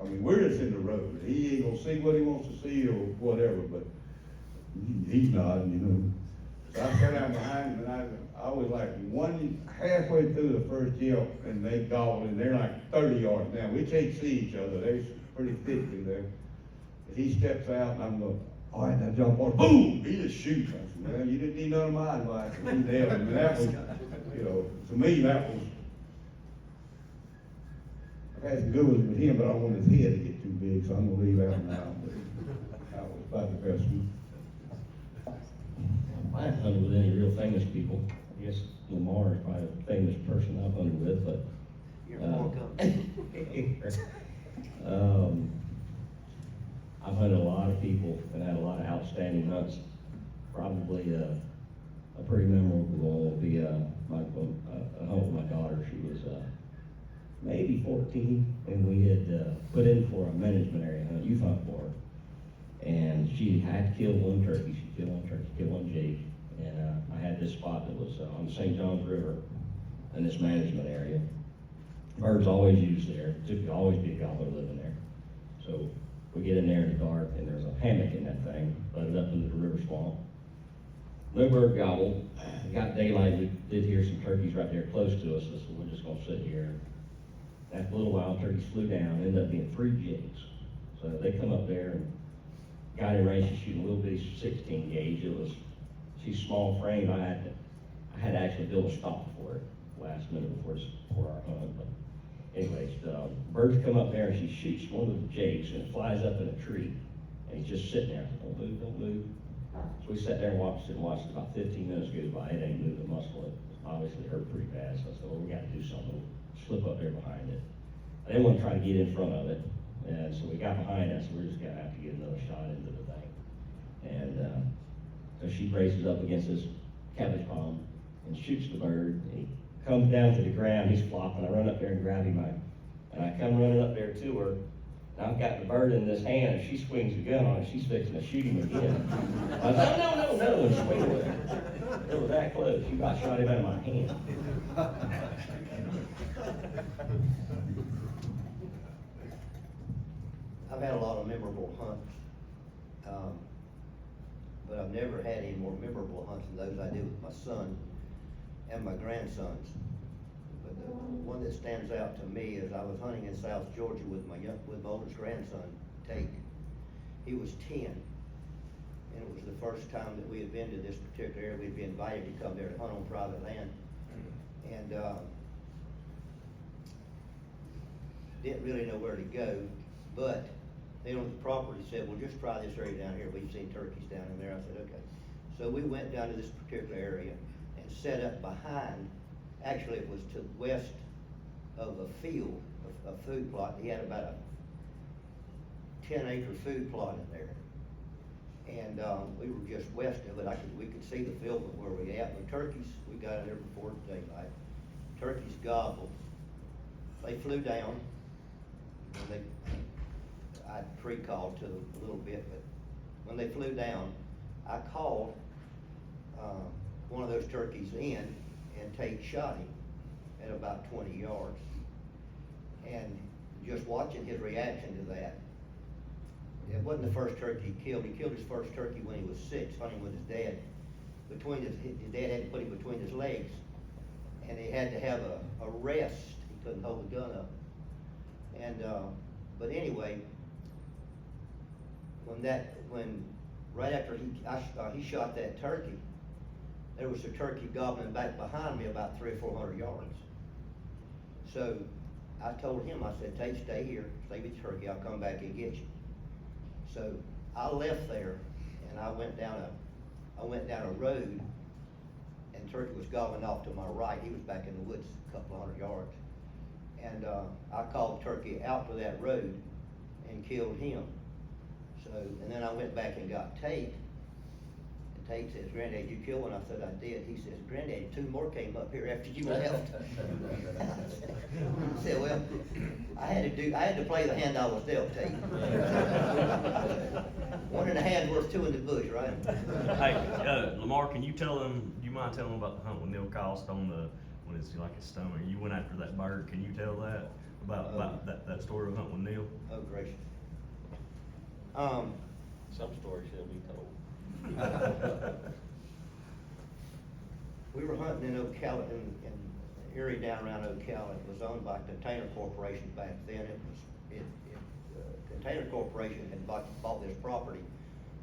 I mean, we're just in the road. He ain't gonna see what he wants to see or whatever, but he's nodding, you know. So I sat down behind him, and I was like halfway through the first yelp, and they gobbled, and they're like 30 yards down. We can't see each other. They're pretty thick through there. And he steps out, and I'm going, all right, now jump on. Boom! He just shoots. I said, well, you didn't need none of my advice. He nailed him. And that was, you know, to me, that was, I've had some good ones with him, but I don't want his head to get too big, so I'm going to leave that one out. But that was about the best one. I haven't hunted with any real famous people. I guess Lamar is probably a famous person I've hunted with, but. You're more coming. I've hunted a lot of people and had a lot of outstanding hunts. Probably a pretty memorable one will be a hunt with my daughter. She was maybe 14, and we had put in for a management area hunt, youth hunt for her. And she had killed 1 turkey. She killed 1 turkey, killed 1 jay. And I had this spot that was on the St. Johns River in this management area. Birds always use there. There'd always be a gobbler living there. So we get in there in the dark, and there's a hammock in that thing, butted up into the river swamp. No bird gobbled. Got daylight. We did hear some turkeys right there close to us, so we're just gonna sit here. After a little while, turkeys flew down. Ended up being 3 jays. So they come up there and got in range to shoot a little bitty 16 gauge. She's small frame. I had to actually build a stop for it last minute before our hunt. But anyways, the birds come up there, and she shoots one of the jays, and it flies up in a tree, and he's just sitting there. Don't move, don't move. So we sat there and watched it. About 15 minutes goes by. It ain't moving a muscle. It obviously hurt pretty bad. So I said, well, we got to do something. Slip up there behind it. I didn't want to try to get in front of it. And so we got behind us, so we're just gonna have to get another shot into the thing. And so she braces up against this cabbage palm and shoots the bird, and he comes down to the ground, he's flopping, I run up there and grab him, and I come running up there to her, and I've got the bird in this hand, and she swings the gun on it, she's fixing to shoot him again. I was like, no, and swing with it. It was that close, she about shot him out of my hand. I've had a lot of memorable hunts, but I've never had any more memorable hunts than those I did with my son and my grandsons. But the one that stands out to me is I was hunting in South Georgia with my oldest grandson, Tate. He was 10, and it was the first time that we had been to this particular area. We'd been invited to come there to hunt on private land, and didn't really know where to go, but they on the property said, well, just try this area down here. We've seen turkeys down in there. I said, okay. So we went down to this particular area and set up behind, actually it was to the west of a field, a food plot. He had about a 10-acre food plot in there. And we were just west of it. We could see the field from where we at. The turkeys, we got in there before daylight. Turkeys gobbled. They flew down. And I pre-called to them a little bit, but when they flew down, I called one of those turkeys in, and Tate shot him at about 20 yards. And just watching his reaction to that, it wasn't the first turkey he killed. He killed his first turkey when he was 6, hunting with his dad. His dad had to put him between his legs, and he had to have a rest. He couldn't hold the gun up. And but anyway, right after he shot that turkey, there was a turkey gobbling back behind me about 300 or 400 yards. So I told him, I said, Tate, stay here, stay with the turkey, I'll come back and get you. So I left there, and I went down a road, and turkey was gobbling off to my right. He was back in the woods a couple hundred yards. And I called turkey out to that road and killed him. So, and then I went back and got Tate. And Tate says, Granddad, you killed one? I said, I did. He says, Granddad, 2 more came up here after you left. I said, well, I had to play the hand I was dealt, Tate. 1 in the hand worth 2 in the bush, right? Hey, Lamar, can you tell them, do you mind telling them about the hunt with Neil Cost on when it's like his stomach? You went after that bird. Can you tell that about that story of hunt with Neil? Oh, gracious. Some stories shall be told. We were hunting in Ocala, in the area down around Ocala. It was owned by Container Corporation back then. Container Corporation had bought this property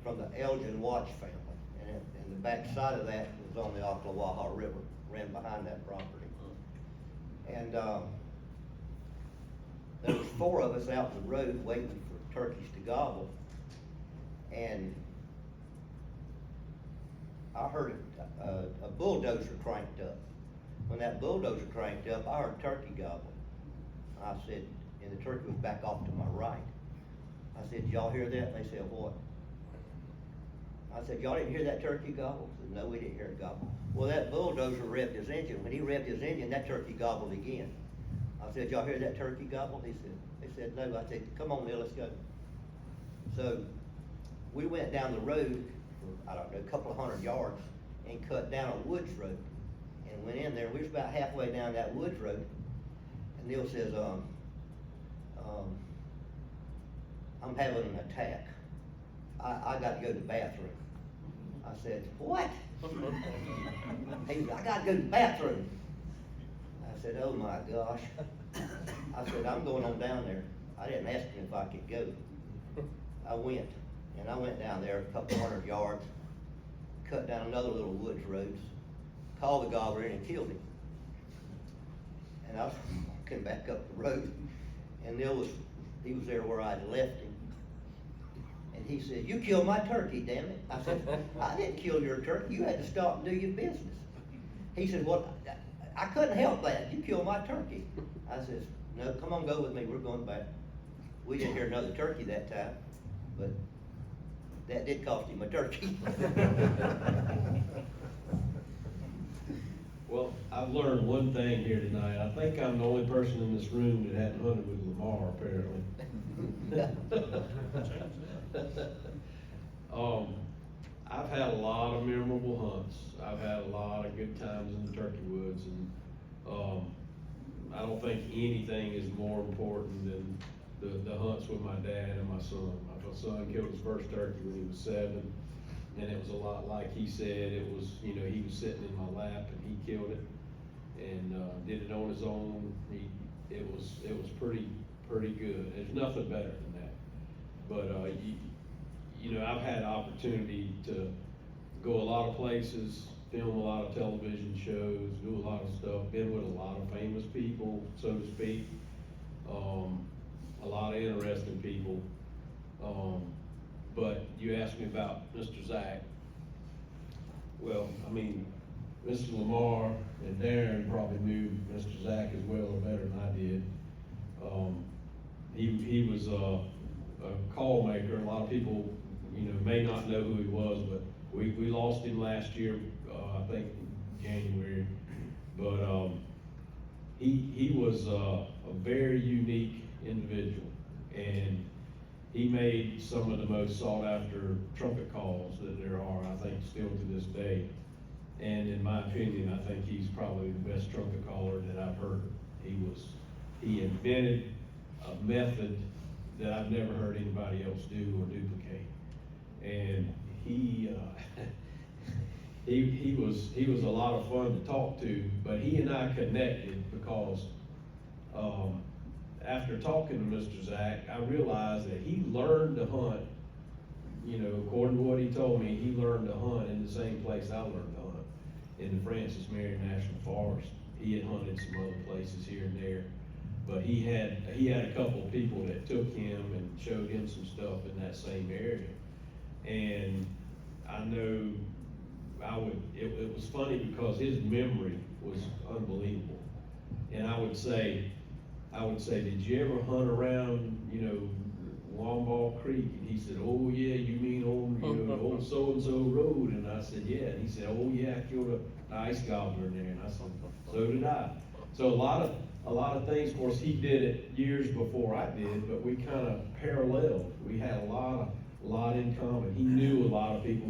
from the Elgin Watch family, and the back side of that was on the Ocklawaha River, ran behind that property. And there was 4 of us out in the road waiting for turkeys to gobble, and I heard a bulldozer cranked up. When that bulldozer cranked up, I heard turkey gobble. I said, and the turkey was back off to my right. I said, did y'all hear that? And they said, what? I said, y'all didn't hear that turkey gobble? They said, no, we didn't hear it gobble. Well, that bulldozer revved his engine. When he revved his engine, that turkey gobbled again. I said, y'all hear that turkey gobble? They said, no. I said, come on, Neil, let's go. So we went down the road for, I don't know, a couple of 100 yards and cut down a woods road and went in there. We was about halfway down that woods road, and Neil says, I'm having an attack. I got to go to the bathroom. I said, what? He said, I got to go to the bathroom. I said, oh my gosh. I said, I'm going on down there. I didn't ask him if I could go. I went, and I went down there a couple 100 yards, cut down another little woods road, called the gobbler in and killed him. And I was walking back up the road, and he was there where I'd left him. And he said, you killed my turkey, damn it. I said, I didn't kill your turkey. You had to stop and do your business. He said, well, I couldn't help that. You killed my turkey. I said, no, come on, go with me. We're going back. We didn't hear another turkey that time, but that did cost him a turkey. Well, I've learned one thing here tonight. I think I'm the only person in this room that hadn't hunted with Lamar, apparently. I've had a lot of memorable hunts. I've had a lot of good times in the turkey woods, and, I don't think anything is more important than the hunts with my dad and my son. My son killed his first turkey when he was 7, and it was a lot like he said. It was, you know, he was sitting in my lap and he killed it, and, did it on his own. It was pretty good. There's nothing better than that. But, you know, I've had opportunity to go a lot of places, film a lot of television shows, do a lot of stuff, been with a lot of famous people, so to speak, a lot of interesting people. But you asked me about Mr. Zach. Well, I mean, Mr. Lamar and Darrin probably knew Mr. Zach as well or better than I did. He was a call maker. A lot of people, you know, may not know who he was, but we lost him last year, I think January. But he was a very unique individual, and he made some of the most sought after trumpet calls that there are, I think, still to this day. And in my opinion, I think he's probably the best trumpet caller that I've heard. He invented a method that I've never heard anybody else do or duplicate. And he was a lot of fun to talk to, but he and I connected because, after talking to Mr. Zach, I realized that he learned to hunt, you know, according to what he told me, he learned to hunt in the same place I learned to hunt, in the Francis Marion National Forest. He had hunted some other places here and there, but he had a couple of people that took him and showed him some stuff in that same area. And I know it was funny because his memory was unbelievable. And I would say, did you ever hunt around, you know, Wamball Creek? And he said, oh yeah, you mean old, you know, old so-and-so road? And I said, yeah. And he said, oh yeah, I killed an ice gobbler in there. And I said, so did I. So a lot of things, of course, he did it years before I did, but we kind of paralleled. We had a lot in common. He knew a lot of people.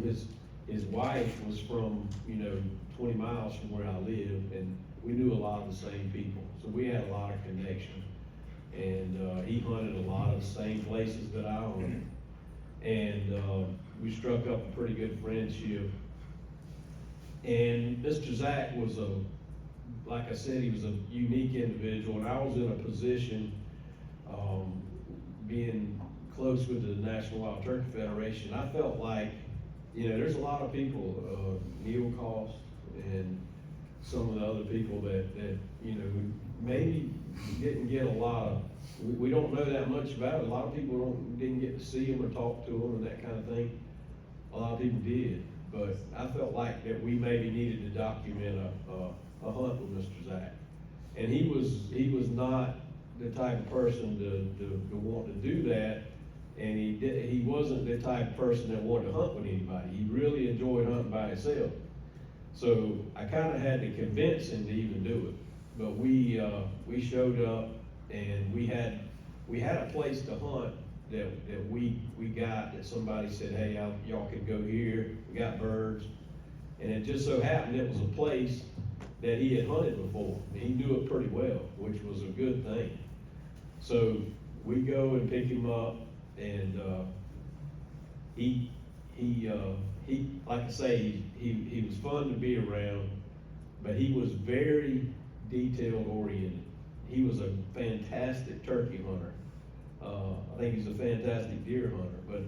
His wife was from, you know, 20 miles from where I live, and we knew a lot of the same people. So we had a lot of connection. And he hunted a lot of the same places that I hunted. And we struck up a pretty good friendship. And Mr. Zach was like I said, he was a unique individual, and I was in a position, being close with the National Wild Turkey Federation, I felt like, you know, there's a lot of people, Neil Cost and some of the other people that you know, maybe didn't get a lot of, we don't know that much about it. A lot of people didn't get to see him or talk to him and that kind of thing. A lot of people did, but I felt like that we maybe needed to document a hunt with Mr. Zach. And he was not the type of person to want to do that, and he wasn't the type of person that wanted to hunt with anybody. He really enjoyed hunting by himself. So I kind of had to convince him to even do it. But we showed up, and we had a place to hunt that we got, that somebody said, hey, y'all can go here, we got birds. And it just so happened it was a place that he had hunted before, and he knew it pretty well, which was a good thing. So we go and pick him up, and he like I say, he was fun to be around, but he was very detail oriented. He was a fantastic turkey hunter. I think he's a fantastic deer hunter, but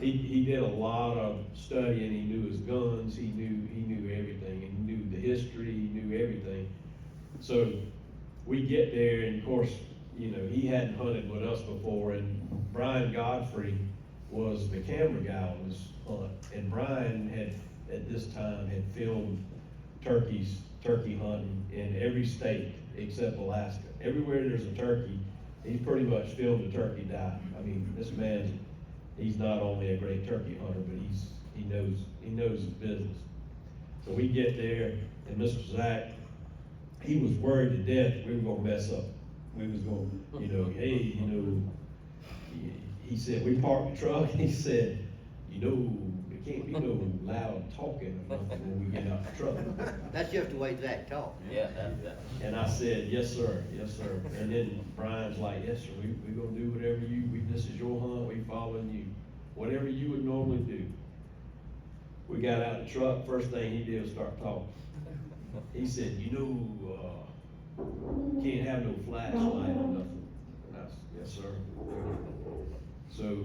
he did a lot of studying. He knew his guns, he knew everything, and he knew the history, he knew everything. So we get there, and of course, you know, he hadn't hunted with us before, and Brian Godfrey was the camera guy on this hunt, and Brian at this time had filmed turkey hunting in every state except Alaska. Everywhere there's a turkey, he's pretty much filmed a turkey die. I mean, this man, he's not only a great turkey hunter, but he knows his business. So we get there, And Mr. Zach, he was worried to death we were gonna mess up. We was gonna, hey, he said, we parked the truck, and he said, there can't be no loud talking or nothing when we get out the truck. That's just the way Zach talks. Yeah, And I said, yes, sir, yes, sir. And then Brian's like, yes, sir, we gonna do whatever this is your hunt, we following you. Whatever you would normally do. We got out of the truck, first thing he did was start talking. He said, can't have no flashlight or nothing. And I said, yes, sir. So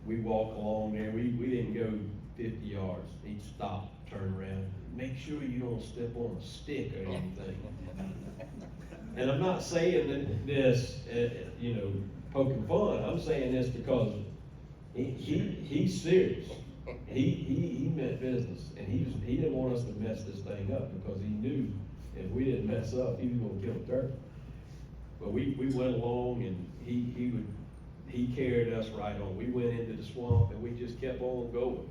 we walk along there, we didn't go 50 yards. He'd stop, turn around, make sure you don't step on a stick or anything. And I'm not saying this, poking fun. I'm saying this because he's serious. He meant business, and he didn't want us to mess this thing up because he knew if we didn't mess up, he was gonna kill a turkey. But we went along, and he carried us right on. We went into the swamp, and we just kept on going.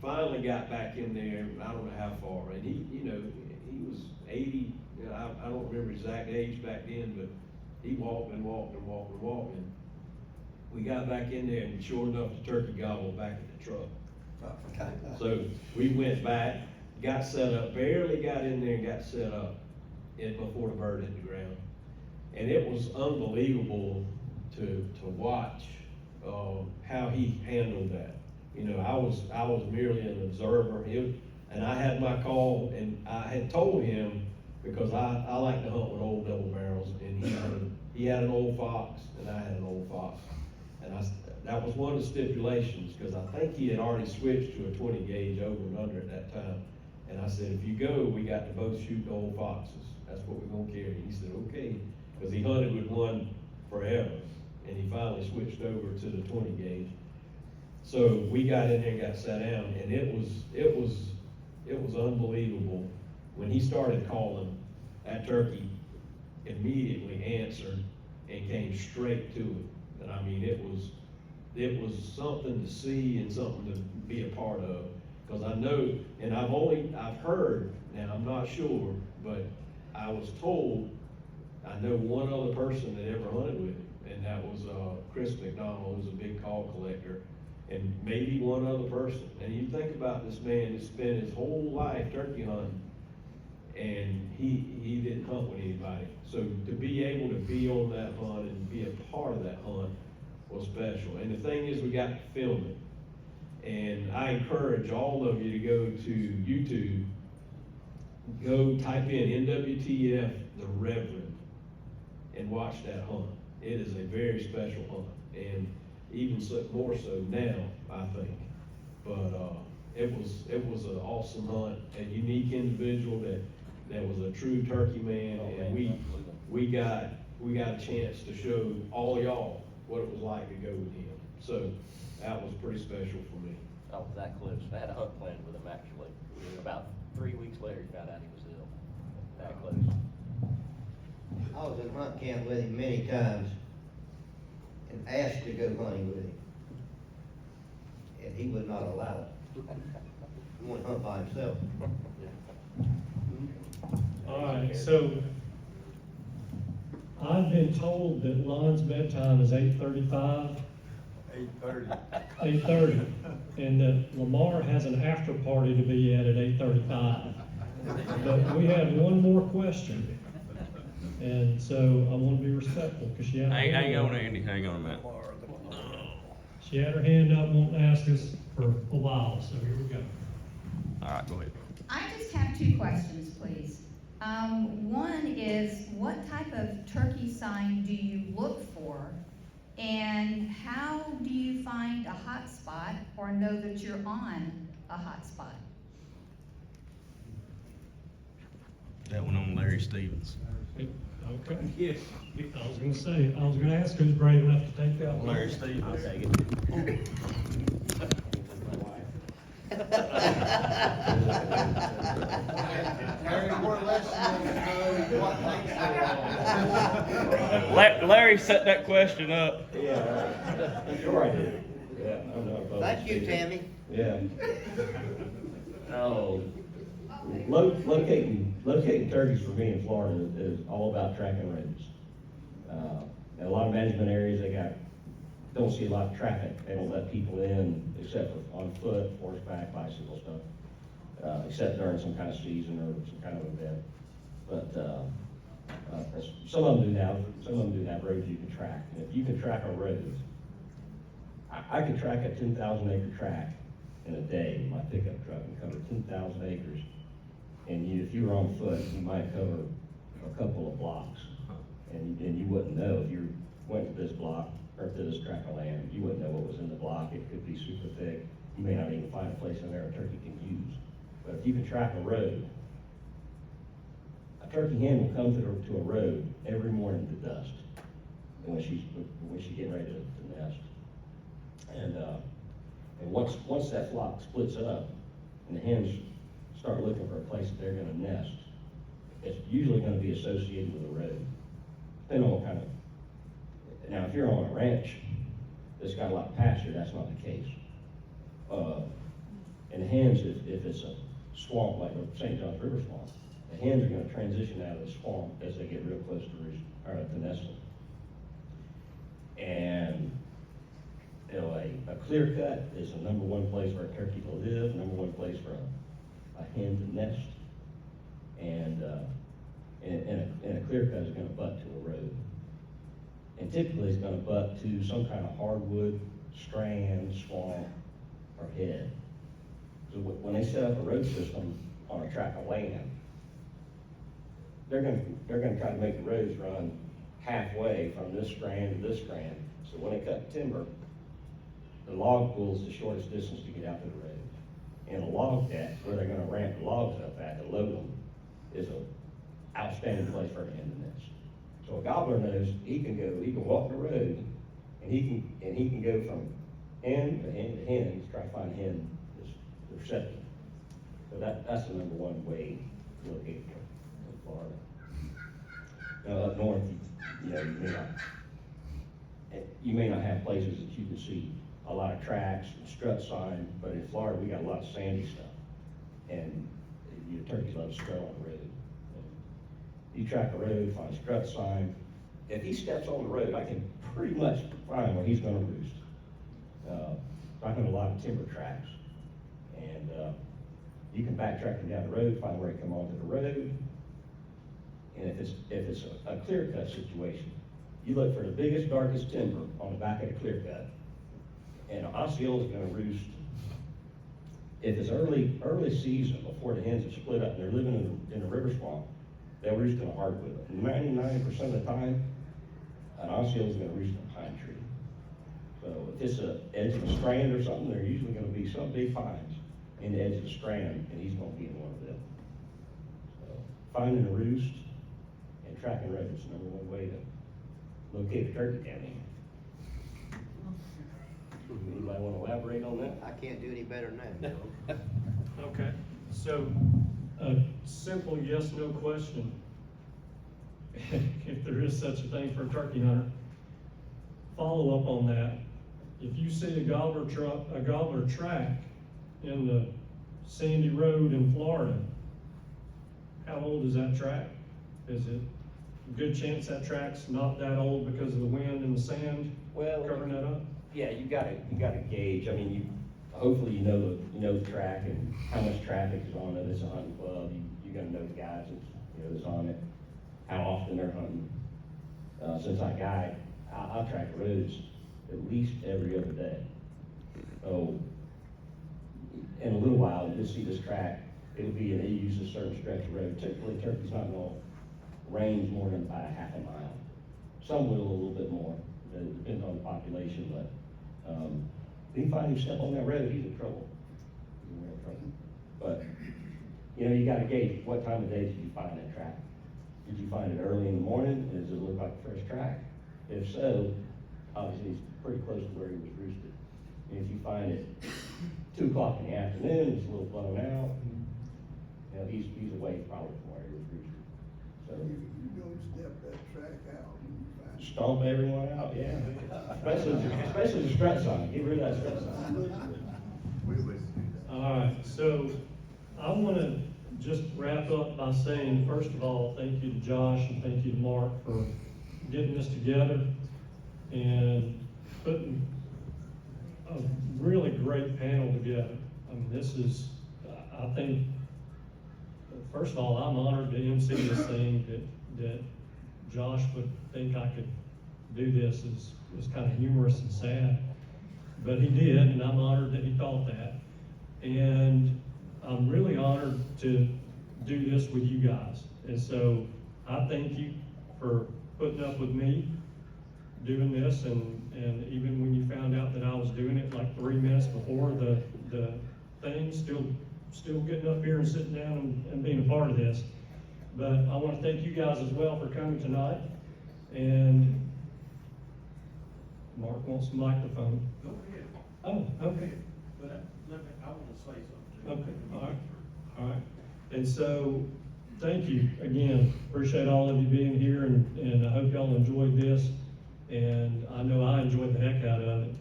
Finally got back in there, I don't know how far, and he was 80. I don't remember exact age back then, but he walked and walked and walked and walked. And we got back in there, and sure enough, the turkey gobbled back in the truck. So we went back, got set up, barely got in there and got set up before the bird hit the ground. And it was unbelievable to watch how he handled that. I was merely an observer, and I had my call, and I had told him, because I like to hunt with old double barrels, and he had an old fox, and I had an old fox. And that was one of the stipulations, because I think he had already switched to a 20 gauge over and under at that time. And I said, if you go, we got to both shoot the old foxes. That's what we're gonna carry. He said, okay, because he hunted with one forever, and he finally switched over to the 20 gauge. So we got in there and got sat down, and it was unbelievable. When he started calling, that turkey immediately answered and came straight to it. And I mean, it was something to see and something to be a part of. Because I know, and I've heard, now I'm not sure, but I was told, I know one other person that ever hunted with him, and that was Chris McDonald, who's a big call collector, and maybe one other person. And you think about this man that spent his whole life turkey hunting, and he didn't hunt with anybody. So to be able to be on that hunt and be a part of that hunt was special. And the thing is, we got to film it. And I encourage all of you to go to YouTube, go type in NWTF The Reverend, and watch that hunt. It is a very special hunt, and even more so now, I think. But it was an awesome hunt, a unique individual that was a true turkey man, and we got a chance to show all y'all what it was like to go with him. So that was pretty special for me. I was that close. I had a hunt plan with him, actually. About 3 weeks later, he found out he was ill. That close. I was in hunt camp with him many times and asked to go hunting with him. And he would not allow it. He wanted to hunt by himself. All right, so I've been told that Lon's bedtime is 8:35. 8:30. 8:30, and that Lamar has an after party to be at 8:35. But we have one more question, and so I want to be respectful, because she had her hand Hang on, up. Andy, hang on a minute. She had her hand up, wanting to ask us for a while, so here we go. All right, go ahead. I just have 2 questions, please. One is, what type of turkey sign do you look for? And how do you find a hot spot or know that you're on a hot spot? That one on Larry Stevens. Okay. Yes. I was gonna ask who's brave enough to take that one. Larry Stevens. I'll take it. Larry, more or less, you know what makes it. Larry set that question up. Yeah, sure I did. Yeah, I'm not opposed Thank to you, it. Tammy. Yeah. Oh, Locating turkeys for me in Florida is all about tracking roads. In a lot of management areas, don't see a lot of traffic. They don't let people in except for on foot, horseback, bicycle stuff, except during some kind of season or some kind of event. But, some of them do have roads you can track. And if you can track a road, I could track a 10,000 acre tract in a day with my pickup truck and cover 10,000 acres. And if you were on foot, you might cover a couple of blocks. And you wouldn't know if you went to this block or to this tract of land, you wouldn't know what was in the block. It could be super thick. You may not even find a place in there a turkey can use. But if you can track a road, a turkey hen will come to a road every morning to dusk, and when she's getting ready to nest. And once that flock splits up and the hens start looking for a place that they're gonna nest, it's usually gonna be associated with a road, depending on what kind of. Now, if you're on a ranch that's got a lot of pasture, that's not the case. And the hens, if it's a swamp like the St. John's River swamp, the hens are gonna transition out of the swamp as they get real close to nesting. And a clear cut is the number one place for a turkey to live, number one place for a hen to nest. And a clear cut is gonna butt to a road. And typically it's gonna butt to some kind of hardwood, strand, swamp, or head. So when they set up a road system on a tract of land, they're gonna try to make the roads run halfway from this strand to this strand. So when they cut timber, the log pool is the shortest distance to get out to the road. And a log deck, where they're gonna ramp the logs up at to load them, is an outstanding place for a hen to nest. So a gobbler knows he can walk the road, and he can go from hen to hen to hen to try to find a hen that's receptive. So that's the number one way to locate them in Florida. Now up north, you may not have places that you can see a lot of tracks and strut sign, but in Florida we got a lot of sandy stuff, and turkeys love to strut on the road. You track a road, find a strut sign. If he steps on the road, I can pretty much find where he's gonna roost. I have a lot of timber tracks, and you can backtrack him down the road, find where he come onto the road. And if it's a clear cut situation, you look for the biggest, darkest timber on the back of the clear cut, and Osceola is gonna roost. If it's early season, before the hens have split up and they're living in the river swamp, they'll roost in a hardwood. And 99% of the time, an Osceola is gonna roost in a pine tree. So if it's the edge of a strand or something, there's usually gonna be some big pines in the edge of the strand, and he's gonna be in one of them. So finding a roost and tracking roads is the number one way to locate a turkey down here. Anybody want to elaborate on that? I can't do any better than that. Okay, so a simple yes/no question. If there is such a thing for a turkey hunter, follow up on that. If you see a gobbler track in the sandy road in Florida, how old is that track? Is it a good chance that track's not that old because of the wind and the sand covering that up? Yeah, you gotta gauge. I mean, hopefully you know the track and how much traffic is on it. It's a hunting club. You gotta know the guys that's on it, how often they're hunting. Since I guide, I'll track roads at least every other day. So in a little while, you'll see this track. It'll be they use a certain stretch of road. Typically, turkey's not gonna range more than about a half a mile. Some will a little bit more. It depends on the population, but if you find him step on that road, he's in trouble. He's in real trouble. But you got to gauge what time of day did you find that track. Did you find it early in the morning? Does it look like a fresh track? If so, obviously it's pretty close to where he was roosted. And if you find it 2 o'clock in the afternoon, it's a little blown out. He's away probably from where he was roosted. So You don't step that track out and you find. stomp everyone out, yeah. Especially the strut sign. Get rid of that strut sign. We would do that. All right, so I want to just wrap up by saying, first of all, thank you to Josh and thank you to Mark for getting this together and putting a really great panel together. I mean, this is, I think, first of all, I'm honored to MC this thing, that Josh would think I could do this is kind of humorous and sad. But he did, and I'm honored that he thought that. And I'm really honored to do this with you guys. And so I thank you for putting up with me doing this, and even when you found out that I was doing it like 3 minutes before the thing, still getting up here and sitting down and being a part of this. But I want to thank you guys as well for coming tonight. And Mark wants the microphone. Go ahead. Oh, okay. But I wanna say something. Okay, all right. And so, thank you again. Appreciate all of you being here, and I hope y'all enjoyed this. And I know I enjoyed the heck out of it.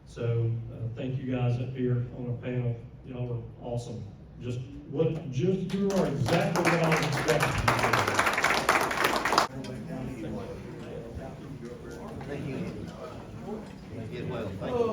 So, thank you guys up here on the panel. Y'all are awesome. You are exactly what I was expecting. Thank you. Get well, thank you.